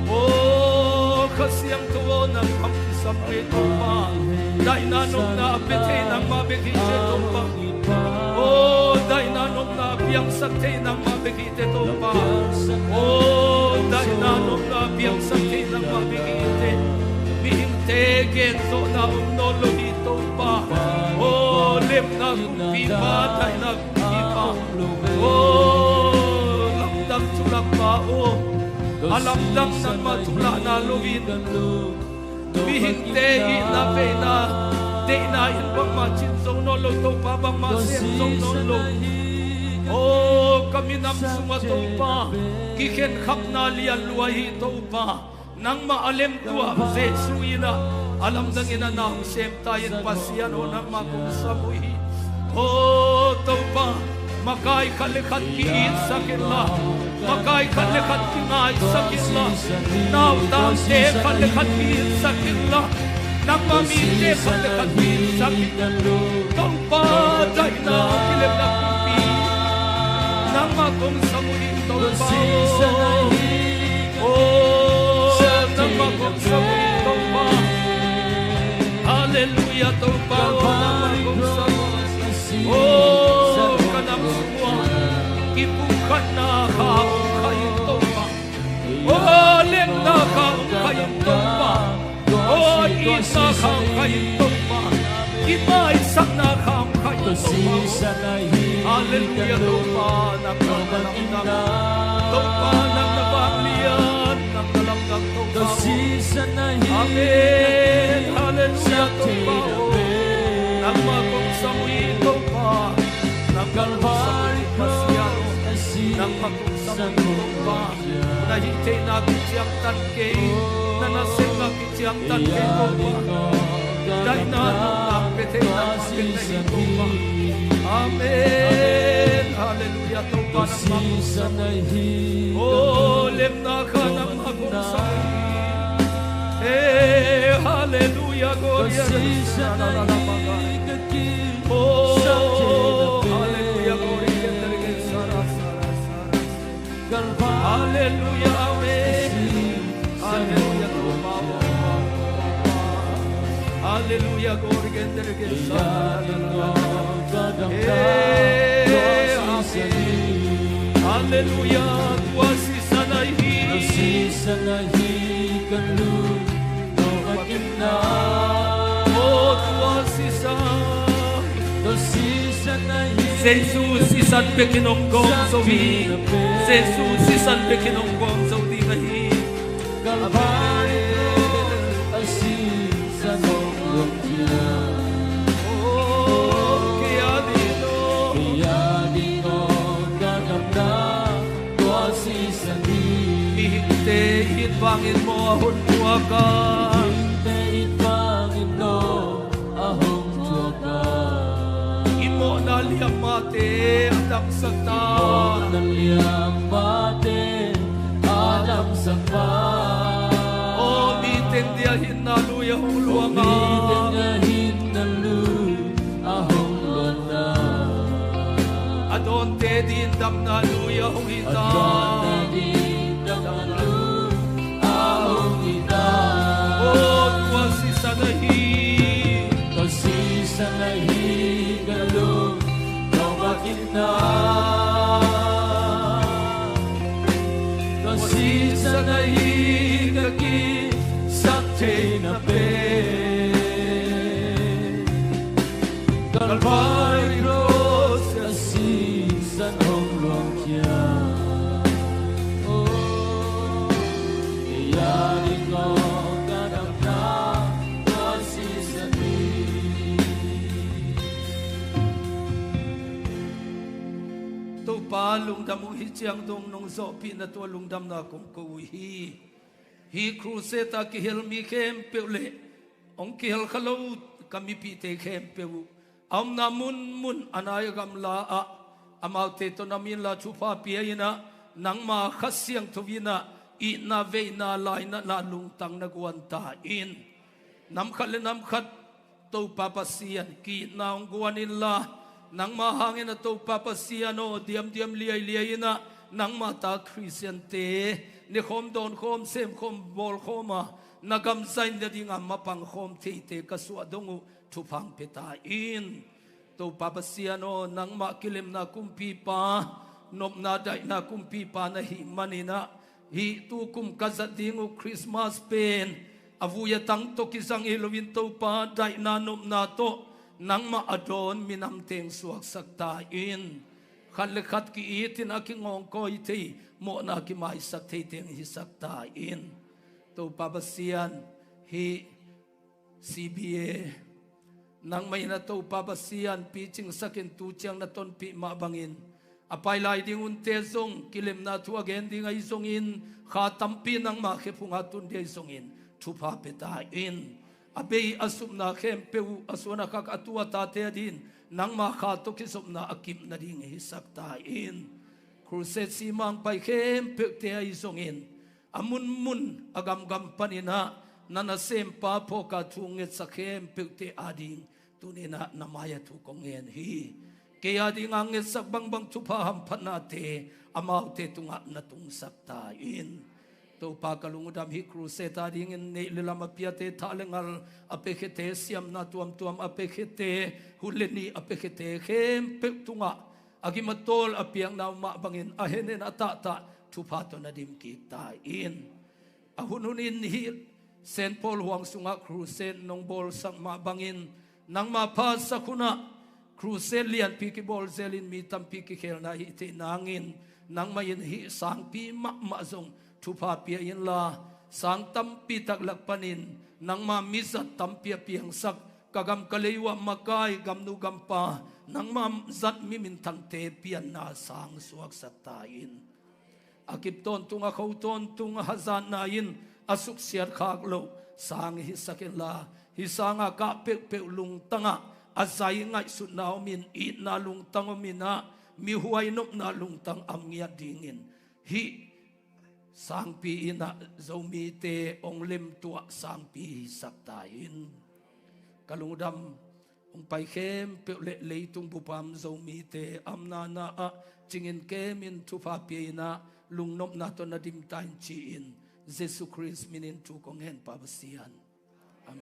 Oh kasiyang tuwo ng pampisam rito pa Dahil nanong na apetay ng mabigite to pa Oh dahil nanong na biyang sakte ng mabigite to pa Oh dahil nanong na biyang sakte ng mabigite Bihinte gento na umnolo dito pa Oh lem na kumpi pa dahil na kumpi pa Oh lamdang tulak pa oh Alamdang ng matula na luwin Bihinte inape na Di na inbang machinsong nolo to pa bang masensong nolo Oh kami nam sumato pa Kiken khap na liyan luwahi to pa Nang maalem tua Zesuina Alam dang ina na sem tayin pasyan o nang magungsamuhi Oh to pa makai kalikat kiin sakila, makai kalikat kingay sakila, now dante kalikat kiin sakila, nang mamite kalikat kiin sakila, kang paday na kilip na kumpi, nang magong samuhin tong pao, oh, nang magong samuhin tong pao, hallelujah tong pao, nang magong samuhin, oh, kanang semua, ibukan na kaong kayong tumba, oh, lem na kaong kayong tumba, oh, isa kaong kayong tumba, iba-isang na kaong kayong tumba, hallelujah tumba, nang nalamdang, tumba nang nabanglian, nang nalamdang tumba, amen, hallelujah tumba, nang magong samuhin tumba, nang Kalvari Pasyano, nang magkusamang tumba, nahintay natin siyang tangkay, na nasing natin siyang tangkay tumba, dahil na nung betay na magkitahin tumba. Amen, hallelujah tumba ng magkusamang, oh, lem na ka ng magkusamang, eh, hallelujah, gloria sa nalalamagan, oh, hallelujah, gloria hallelujah, amen, hallelujah, hallelujah, gloria hallelujah, tuwasi sanahi kalu no makinna, oh, tuwasi sanahi Jesus isan pekinonggong sawi, Jesus isan pekinonggong sawi ngahi, Kalvari asin sa nonglong niya, oh, kaya dino gaganda, tuwasi sani, ihinte hitbangin mo ahon tuwakan, ihinte hitbangin mo ahon tuwakan, imo naliyang mate adang sakta, imo naliyang mate adang sakta, o bitin diyahin na luya hong luwanga, o bitin diyahin na luya ahong luwanga, adon te dindam na luya hong hita, adon te dindam na luya ahong hita, o tuwasi sanahi, tuwasi sanahi galong no makinna, tuwasi sanahi gagi sakte na pe, Kalvari Rose asisan hong luang kya, oh, iyarin ko ganap na tuwasi sanahi. Palungdam mo hitiang dong nong zopi na to lungdam na kong kuhi. Hi kruseta kihil mi kempeule. Ong kihil kalau kami pite kempeu. Am namun anayagam laa. Amaw teto namin la chupa piyayina. Nang makasyang tuvina. Ina vey na lay na lalungtang nagwantain. Namkat to papasiyan. Ki na ang guwanin la. Nang mahangin na ito papasiyano, diam-diam liyay-liyay na, nang mata Krisyante, ni kom don kom sem kom bol koma, nagamsain na di nga mapang kom tete kaswadongo, tupang petain. Ito papasiyano, nang makilim na kumpipa, nom naday na kumpipa na himanina, hitukum kazadingo Christmas pen, avuyatang to kisang ilawin to pa, day na nom na to, nang maadon minamteng suwag saktain. Kanlikat ki itin aking ongko iti, mo na kimay saktain hisaktain. To babasiyan, hi CBA. Nang may na to babasiyan, piching sakin tutyang na ton pi mabangin. Apay lai ding untezong, kilim na tuwagen di nga isongin, katampi ng makipungatun di isongin, tupapitain. abei asup na khem peu asuna kak atua ta te din nang ma kha to ki sup na akip na ding hi sak ta in crusade simang pai khem pe te ai song in amun mun agam gam panina nana sem pa po ka thunget sakhem pe te ading tunina namaya thu kongen hi ke ading anget sak bang bang thu pha ham phana te amau te tunga na tung sak ta in to pa kalungudam hi crusade ading in ne lelama pia te thalengal apekhete siam na tuam tuam apekhete huleni apekhete khem pe tunga agimatol apiang na ma bangin ahenen atata thupa to nadim ki ta in ahununin hi Saint Paul huang sunga crusade nong bol sang ma bangin nang ma pa sakuna crusade lian pi ki bol zelin mi tam pi ki khel na hi te nangin nang mayin hi sang pi ma zong thupa pi in la sang tam pi tak lak panin nang ma mizat tam pi piang sak kagam kaleiwa makai gam nu gam pa nang ma zat mi min thang te pian na sang suak sak ta in akip ton tunga khau ton tunga hazan na in asuk siat khak lo sang hi sakin la hi sanga ka pe pe lung tanga azai ngai su naw min I na lung tang mina mi huai nop na lung tang am ngia dingin hi sang pi ina zomi te ong lem tua sang pi sak ta in kalungdam ong pai khem pe le leitung bupam zomi te amna na a chingin kemin thupa pi na lung nop na to na dim tain chi in Jesus Christ minin tu kong hen pabasian